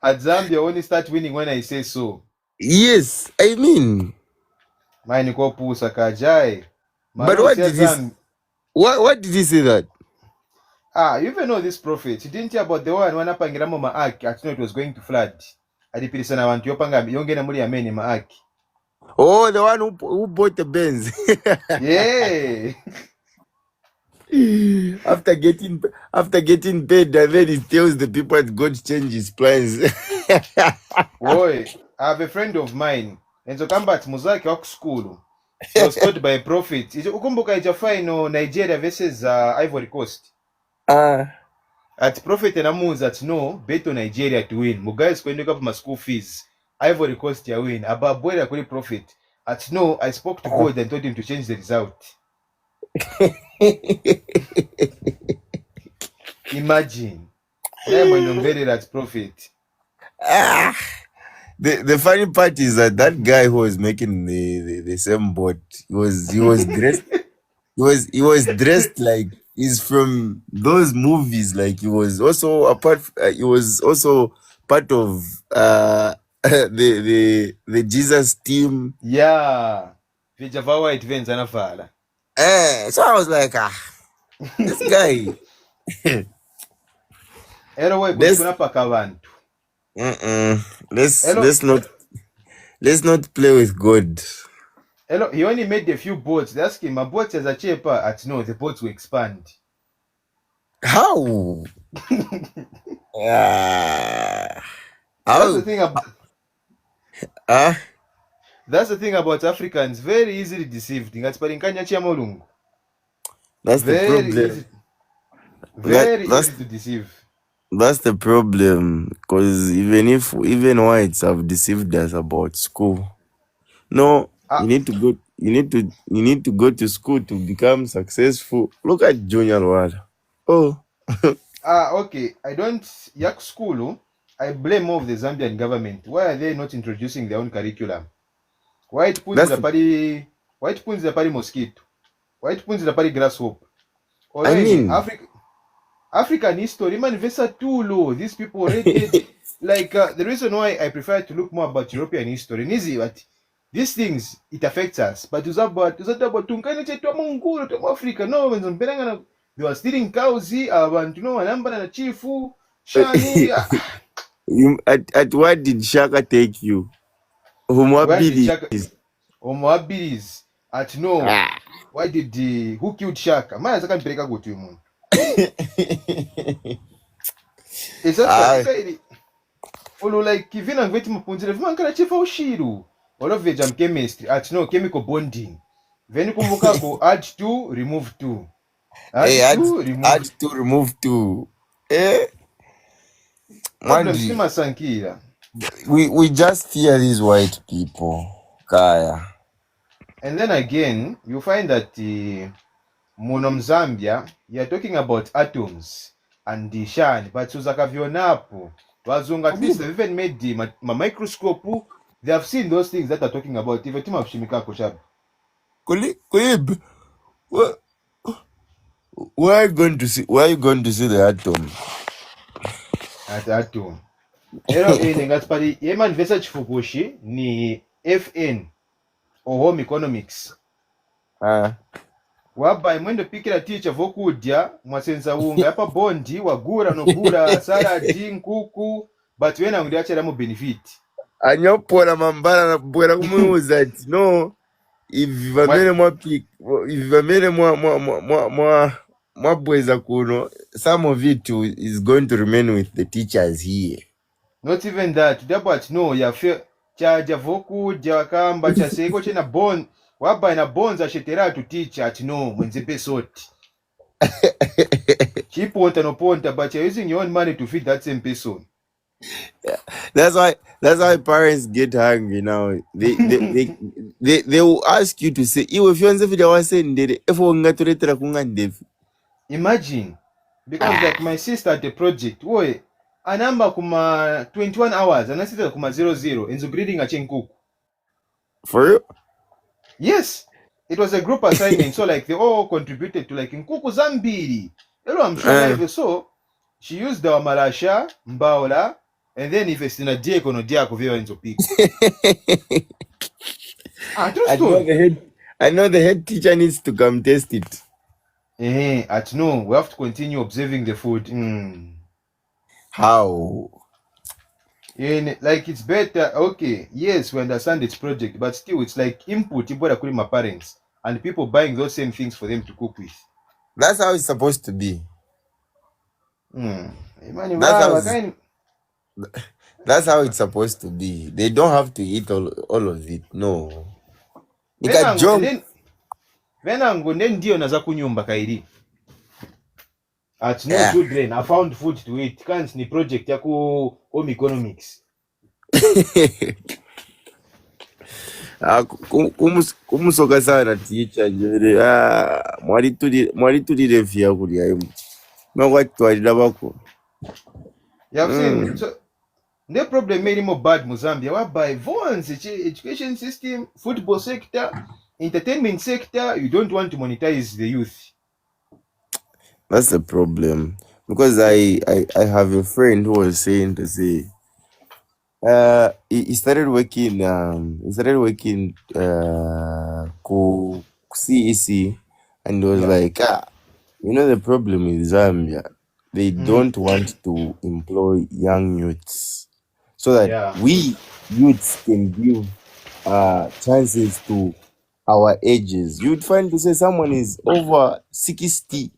at Zambia only start winning when I say so. Yes, I mean. Mine ko pusa kajai. But what did he say that? You even know this prophet. You didn't hear about the one when apangira mo maaki at know it was going to flood. Adipirisana wantu yopanga yongena muri ameni maaki. Oh, the one who bought the Benz. Yeah. After getting paid, and then he tells the people that God changed his plans. Boy, I have a friend of mine. And so come back to Muzaki Ox School. He was taught by a prophet. Ukumbuka ija final Nigeria versus Ivory Coast. At prophet and Amun that no, bet on Nigeria to win. Mugai is going to up my school fees. Ivory Coast ya win. About boy I prophet. At no, I spoke to God and told him to change the result. Imagine. I'm an very that prophet. The funny part is that guy who was making the same boat, he was dressed he was dressed like he's from those movies. Like he was also he was also part of the Jesus team. Yeah. Vijavawa it vents anafala. So I was like, this guy. Let's not play with God. Hello, he only made a few boats. They asked him, my boats as a cheaper. At no, the boats will expand. How? That's the thing about. That's the thing about Africans. Very easily deceived. That's the problem. Very easy to deceive. That's the problem. Because even whites have deceived us about school. No, you need to go. You need to go to school to become successful. Look at Junior World. Oh. Okay. I don't yak school. I blame more of the Zambian government. Why are they not introducing their own curriculum? White puns the party mosquito. White puns the party grasshopper. I mean, African history, man, vesa too low. These people already like the reason why I prefer to look more about European history. Nizi, but these things it affects us. But about Africa. No, when they were stealing cows, and na chifu, shani. At what did Shaka take you? Homoabilis. At no. Why did who killed Shaka? Man, I can't break a go to him. It's just like even I'm waiting for man can achieve Shiru. All of which I'm chemistry. At no chemical bonding. Then you go add 2, remove 2. Add 2, remove 2. Problem Madri, simasankira. we just fear these white people. Kaya. And then again, you find that muno Zambia, you're talking about atoms and the shan, but Suzakavionapo, Wazunga, at least they've even made the microscope. They have seen those things that are talking about. Even team of Shimika Koshab. Kulib, where are you going to see? Where are you going to see the atom? At atom. Ero nengatpali yeman research fukushi ni FN or home economics. Waba mwendo pikira teacher vokudya mwasenza unga yapa bondi wagura nogura saladi nkuku but wena ngiachera mu benefit. Anyopora mambara na bwera kumuuza ati no if vamene mwabweza kuno, some of it is going to remain with the teachers here. Not even that. But no, ya fe chaja vokudya kamba cha seko chena bond waba ina bonds ashetera to teach at no mwenzepe soti. Chiponta no ponta, but you're using your own money to feed that same person. Yeah. That's why parents get hungry now. They will ask you to say, if you want to say imagine, because like my sister at the project, boy, a number kuma 21 hours, and I said kuma 00, and so breeding a chenku. For real? Yes, it was a group assignment, so like they all contributed to like Nkuku Zambiri. I'm sure so she used the Malasha, Bola, and then if it's in a diak on a diak of your pick. I know the head teacher needs to come test it. At no, we have to continue observing the food. How? Like it's better. Okay, yes, we understand it's project, but still, it's like input. You bought my parents and people buying those same things for them to cook with. That's how it's supposed to be. That's how it's supposed to be. They don't have to eat all of it. No. Venango ndio naza kunyumba kairi. At no children, I found food to eat. Can't ni project ya ku home economics. Kumusoka sana teacher njere mwali tulire vya kulya imu makwatwalira bako. You have seen, so the problem made more bad Mozambique. Whereby Vaughan's education system, football sector, entertainment sector, you don't want to monetize the youth. That's the problem. Because I have a friend who was saying to say he started working CEC, and was like, you know, the problem with Zambia, they don't want to employ young youths so that we youths can give chances to our ages. You'd find to say someone is over 60,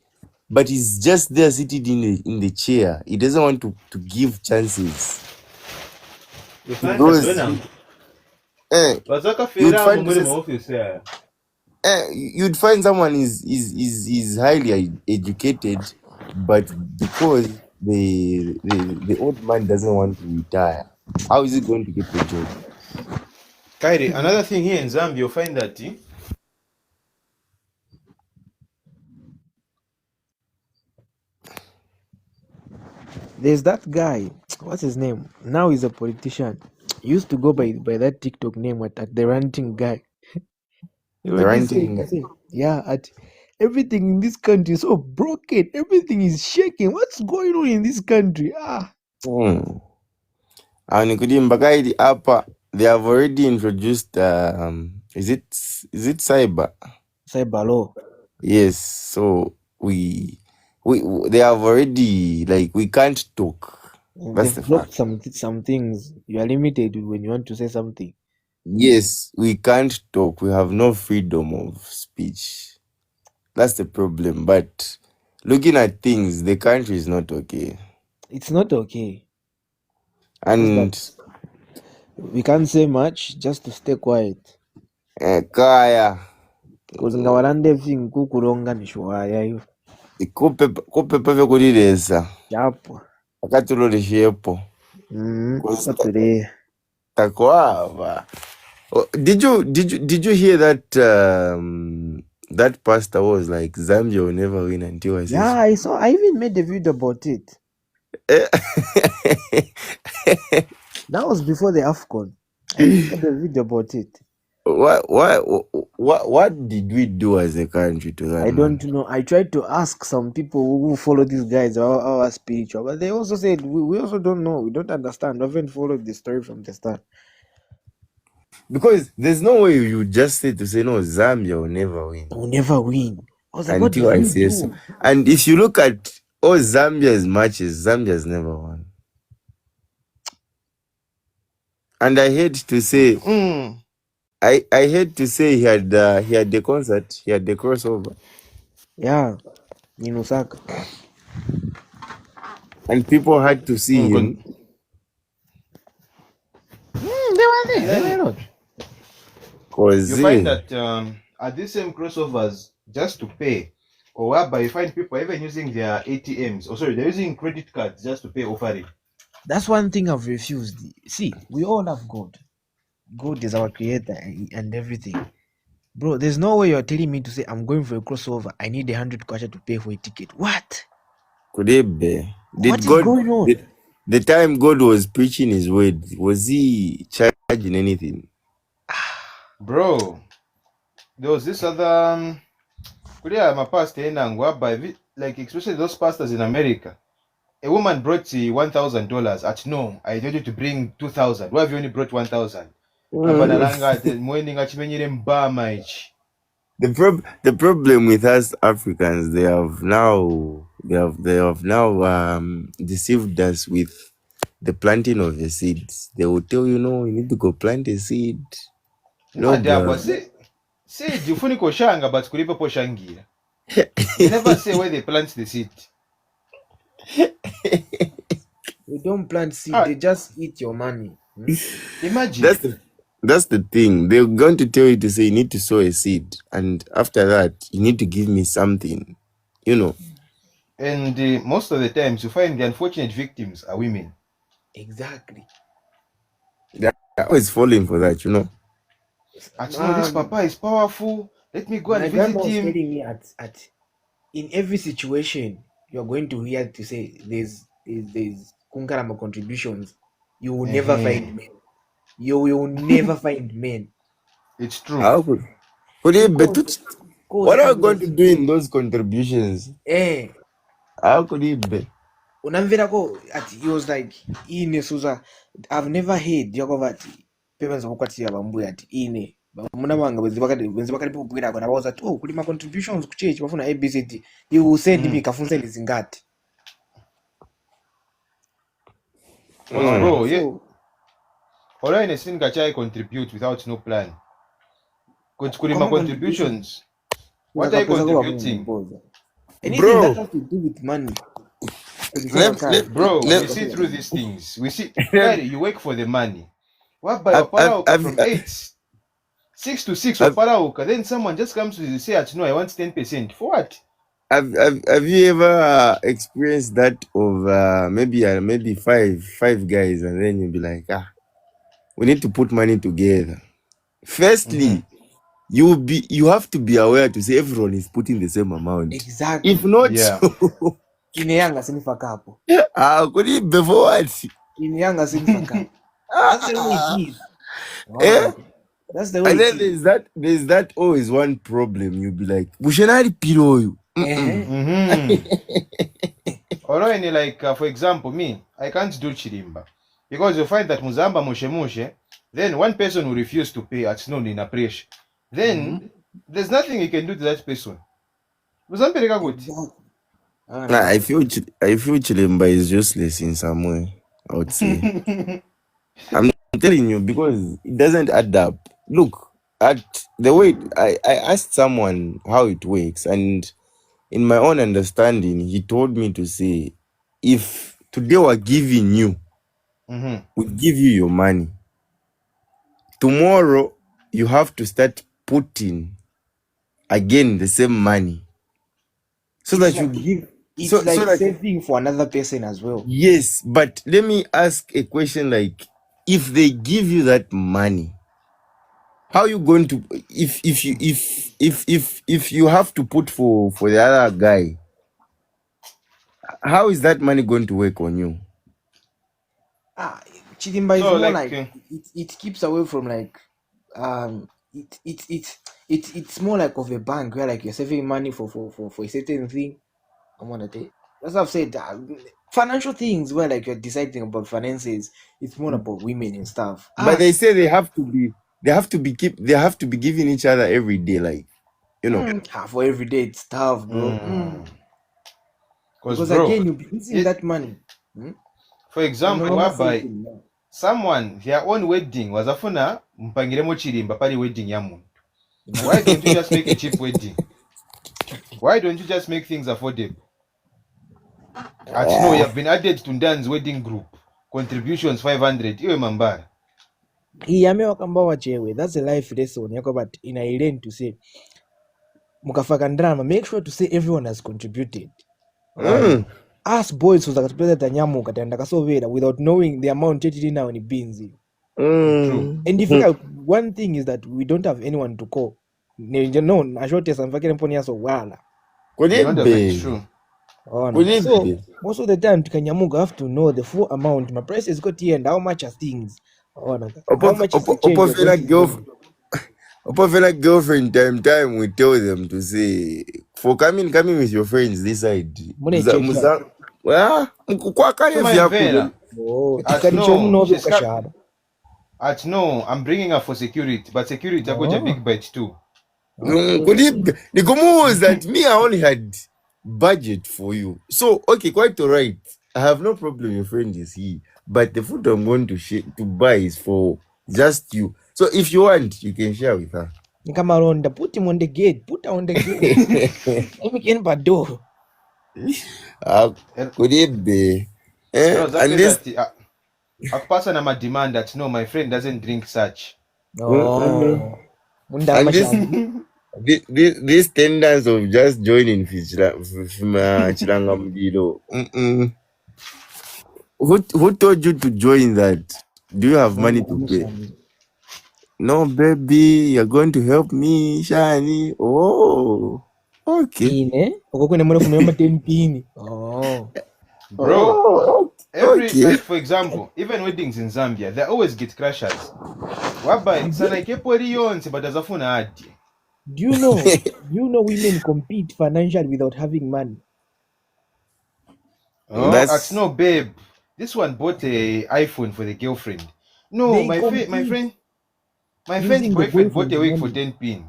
but he's just there sitting in the chair. He doesn't want to give chances. You'd find someone is highly educated, but because the old man doesn't want to retire, how is he going to get the job? Kairi, another thing here in Zambia, you'll find that there's that guy, what's his name? Now he's a politician. He used to go by that TikTok name at the ranting guy. At everything in this country is so broken. Everything is shaking. What's going on in this country? They have already introduced is it cyber law? Yes, so we they have already, like, we can't talk. That's the fact. Some things you are limited when you want to say something. Yes, we can't talk. We have no freedom of speech. That's the problem. But looking at things, the country is not okay. It's not okay. And we can't say much, just to stay quiet. Kaya. Because ngawarande thing kukulonga nishwaya yo. Ikupe pave kulireza. Yapo. Akatulolishepo. Saturday. Takwava. Oh, did you hear that that pastor was like Zambia will never win until I say Yeah, so? I saw. I even made a video about it. That was before the AFCON. I even made a video about it. What did we do as a country to that I man? don't know. I tried to ask some people who follow these guys our spiritual, but they also said we also don't know. We don't understand. We haven't followed the story from the start. Because there's no way you just say no, Zambia will never win. We'll never win. I was like, what Until did I we say so. do? And if you look at all Zambia's matches, Zambia's never won. And I hate to say, I hate to say he had the concert, he had the crossover, Yeah, in Osaka. and people had to see him. They were there. They were not. You find that at these same crossovers, just to pay, or whereby you find people even using their ATMs, or sorry, they're using credit cards just to pay offering. That's one thing I've refused. See, we all have God. God is our creator and everything. Bro, there's no way you're telling me to say I'm going for a crossover. I need 100 kwacha to pay for a ticket. What? Could it be? What is going on? The time God was preaching his word, was he charging anything? Bro, there was this other my pastor whereby, like especially those pastors in America. A woman brought $1,000 at no, I told you to bring 2,000. Why have you only brought 1,000? The problem with us Africans, they have now deceived us with the planting of the seeds. They will tell you, no, you need to go plant a seed. No, bro. Seed you funi koshanga but kulipa poshangira. They never say where they plant the seed. They don't plant seed, they just eat your money. Imagine. That's the thing. They're going to tell you to say you need to sow a seed, and after that you need to give me something, you know. And most of the times you find the unfortunate victims are women. Exactly. They're always falling for that, you know. This papa is powerful. Let me go and visit him. My grandma was telling me at in every situation you're going to hear to say there's kunkarama contributions. You will never find men. You will never find men. It's true. What are we going to do in those contributions? How could it be? He was like, I've never heard Yakovati parents of Kwati Bambu at Ine. Munamanga with the Bukina when I was at my contributions to change before ABCD. He will send me Kafunsen is in that. Bro, yeah. Or in a single child contribute without no plan. My contributions. What are you contributing? Anything that has to do with money. Bro, we see through these things. We see you work for the money. What by from 6 to 6 of Parauka, then someone just comes to say, no, I want 10%. For what? Have you ever experienced that of maybe five guys, and then you'll be like, we need to put money together. Firstly, you have to be aware to say everyone is putting the same amount. Exactly. If not, so could it be for what? That's the way it is. Wow. That's the way. And then there's that always one problem. You'll be like, Or like for example, me, I can't do chirimba. Because you find that Muzamba Moshe, then one person will refuse to pay at no in a pressure. Then there's nothing you can do to that person. I feel chirimba is useless in some way, I would say. I'm telling you, because it doesn't add up. Look at the way I asked someone how it works, and in my own understanding, he told me to say, if today we're giving you, we give you your money. Tomorrow, you have to start putting again the same money, so that It's So like like, saving for another person as well. yes, but let me ask a question like, if they give you that money, how you going to, if you have to put for the other guy, how is that money going to work on you? Chidimba is So more like, like it keeps away from like it's more like of a bank where like you're saving money for a certain thing. I'm gonna take. That's what I've said. Financial things where like you're deciding about finances, it's more about women and stuff. But they say they have to be giving each other every day, like, you know. For every day it's tough, bro. because Because bro, again, you'll be using that money. for example, Normal whereby saving, yeah. someone their own wedding wazafuna mpangiremo chirimba pali wedding ya muntu. Why don't you just make a cheap wedding? Why don't you just make things affordable? At no, you have been added to Ndan's wedding group. Contributions 500. Iwe mambara. Iyame wakamba wachewe. That's a life lesson yako, but inaelearn to say mukafaka ndrama, make sure to say everyone has contributed. Us boys who zakatupeza tanyamu katenda kasovera without knowing the amount chechiri now ni binzi. True. And if you one thing is that we don't have anyone to call. No, ashote samfakire mponi yaso wala. Could Not it a be? bit true. So most of the time tukanyamuga have to know the full amount. My price is got here and how much are things. How much is the change? Opofela girlfriend time we tell them to say for coming with your friends this side. At no, I'm bringing her for security, but security I got a big bite too. The Gomu was that me, I only had budget for you. So okay, quite alright. I have no problem. Your friend is here, but the food I'm going to buy is for just you. So if you want, you can share with her. Come around, put him on the gate. Put her on the gate. Let me get by door. Could it be? And this a person I'm a demand that no, my friend doesn't drink such. And this tendance of just joining Chilanga Mudilo. Who told you to join that? Do you have money to pay? No, baby, you're going to help me, Shani. Oh, okay. Bro, like for example, even weddings in Zambia, they always get crashers. Whereby but do you know women compete financially without having money? That's no, babe. This one bought a iPhone for the girlfriend. No, my friend's boyfriend bought a wig for 10 pin.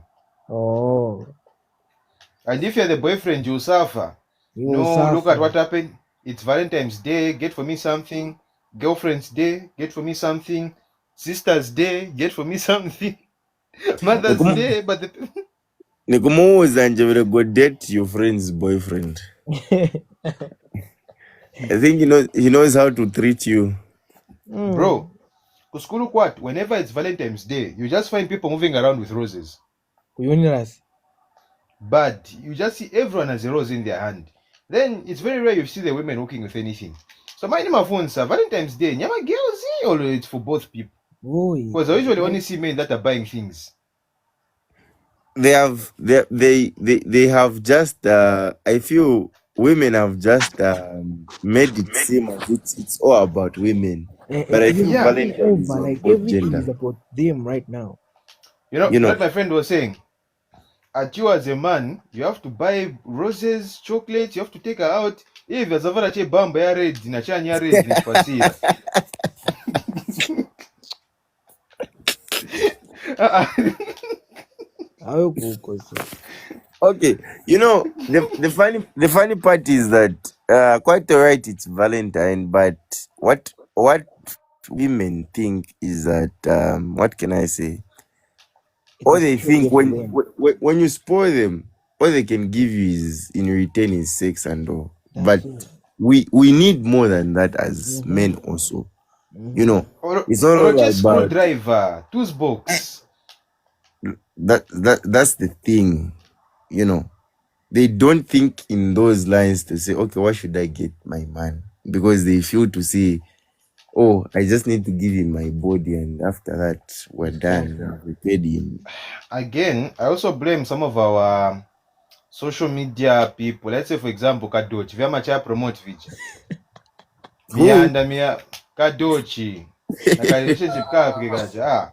And if you're the boyfriend, you'll suffer. Look at what happened. It's Valentine's Day, get for me something. Girlfriend's Day, get for me something. Sister's Day, get for me something. Mother's Day, but the Nikumo is Angela go date your friend's boyfriend. I think he knows how to treat you. Bro, whenever it's Valentine's Day, you just find people moving around with roses. But you just see everyone has a rose in their hand. Then it's very rare you see the women walking with anything. So my name of Valentine's Day, nyama girls, or it's for both people. Because I usually only see men that are buying things. They have just I feel women have just made it seem as it's all about women. But I feel Valentine's is like everything is about them right now. You know, like my friend was saying, at you as a man, you have to buy roses, chocolates, you have to take her out. If there's a varache bamba ya red, nachanya red, nispasia. Okay, the funny part is that quite alright, it's Valentine, but what women think is that what can I say? Or they think when you spoil them, all they can give you is in return is sex and all. But we need more than that as men also. It's not or just screwdriver, tools box. That's the thing, they don't think in those lines to say, okay, what should I get my man? Because they feel to say, oh, I just need to give him my body, and after that, we're done. We paid him. Again, I also blame some of our social media people. Let's say, for example, Kadochi. Vyama cha promote vija. Who? Mianda mia Kadochi. Na ka relationship kapi kaja.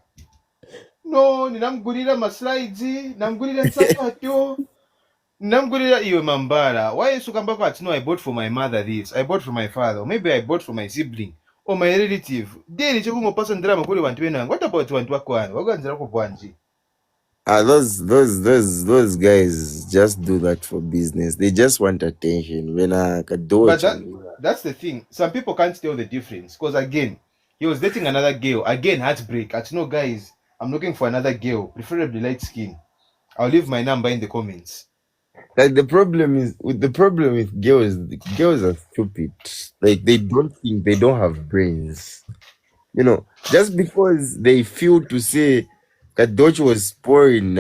No, ninamgurira maslides, namgurira nsapato. Namgurira iwe mambara. Why is ukamba kwa no, I bought for my mother this, I bought for my father, or maybe I bought for my sibling or my relative. Daily chikumo person drama kule wantu wena. What about wantu wako wanu? Waganzira kwa kwanji. Those guys just do that for business. They just want attention. When I But that's the thing. Some people can't tell the difference. Because again, he was dating another girl. Again, heartbreak. No, guys, I'm looking for another girl, preferably light skin. I'll leave my number in the comments. like the problem with girls, the girls are stupid. Like they don't think, they don't have brains. You know, just because they feel to say Kadoch was spoiling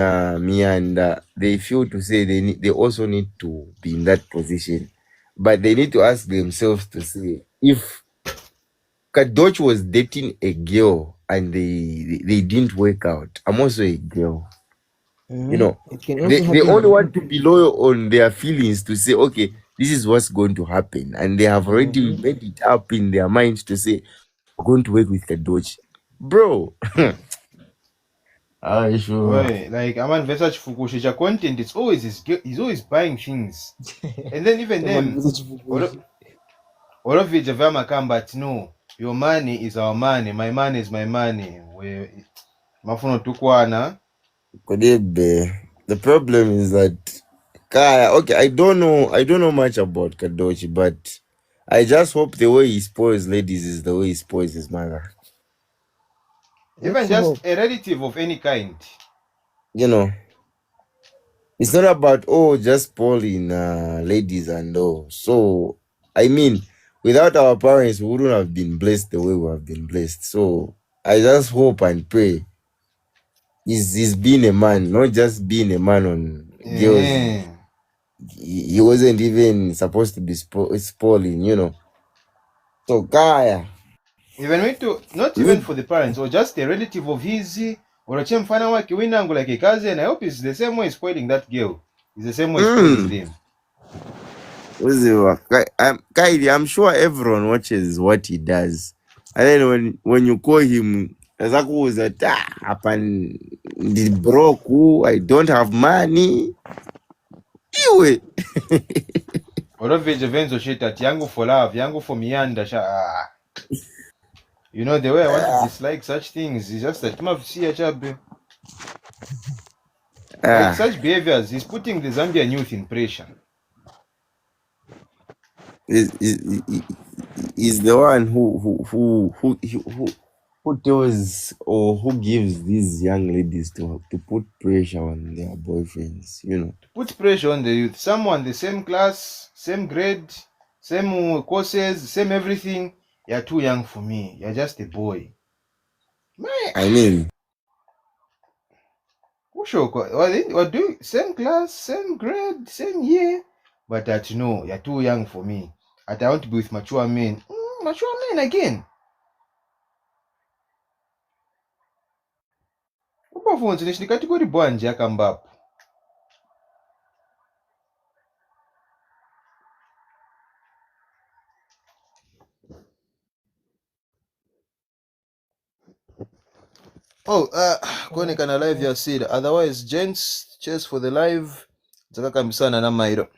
me, and they feel to say they also need to be in that position. But they need to ask themselves to say, if Kadoch was dating a girl and they didn't work out, I'm also a girl. You know, It can they also happen. only want to be loyal on their feelings to say, okay, this is what's going to happen. And they have already made it up in their minds to say, we're going to work with Kadoch. Bro. Sure. Boy, like I'm on Versace Fukushisha content, it's always he's always buying things. And then even then all of it Javama come, but no, your money is our money, my money is my money. Mafuno tukwana. The problem is that Kaya, okay, I don't know much about Kadochi, but I just hope the way he spoils ladies is the way he spoils his mother. Even just a relative of any kind. You know, it's not about just spoiling ladies and all. So I mean, without our parents, we wouldn't have been blessed the way we have been blessed. So I just hope and pray he's being a man, not just being a man on girls. He wasn't even supposed to be spoiling, you know. So Kaya. Even not even for the parents, or just a relative of his, or a chemfana wake winango like a cousin. I hope it's the same way spoiling that girl. It's the same way spoiling them. I'm sure everyone watches what he does. And then when you call him, happen the broke, I don't have money. Anyway. Venzo shit at Yango for love, Yango for Mianda. You know, the way I want to dislike such things is just that like such behaviors is putting the Zambian youth in pressure. Is the one who tells or who gives these young ladies to put pressure on their boyfriends, you know. To put pressure on the youth. Someone the same class, same grade, same courses, same everything. You're too young for me. You're just a boy. I mean, we're doing same class, same grade, same year, but that no, you're too young for me. I want to be with mature men. Mature men again. Ubafunzi ni category bwanje akambapo. Kuonekana live ya sida. Otherwise, gents, cheers for the live. Zaka kamisana na mairo.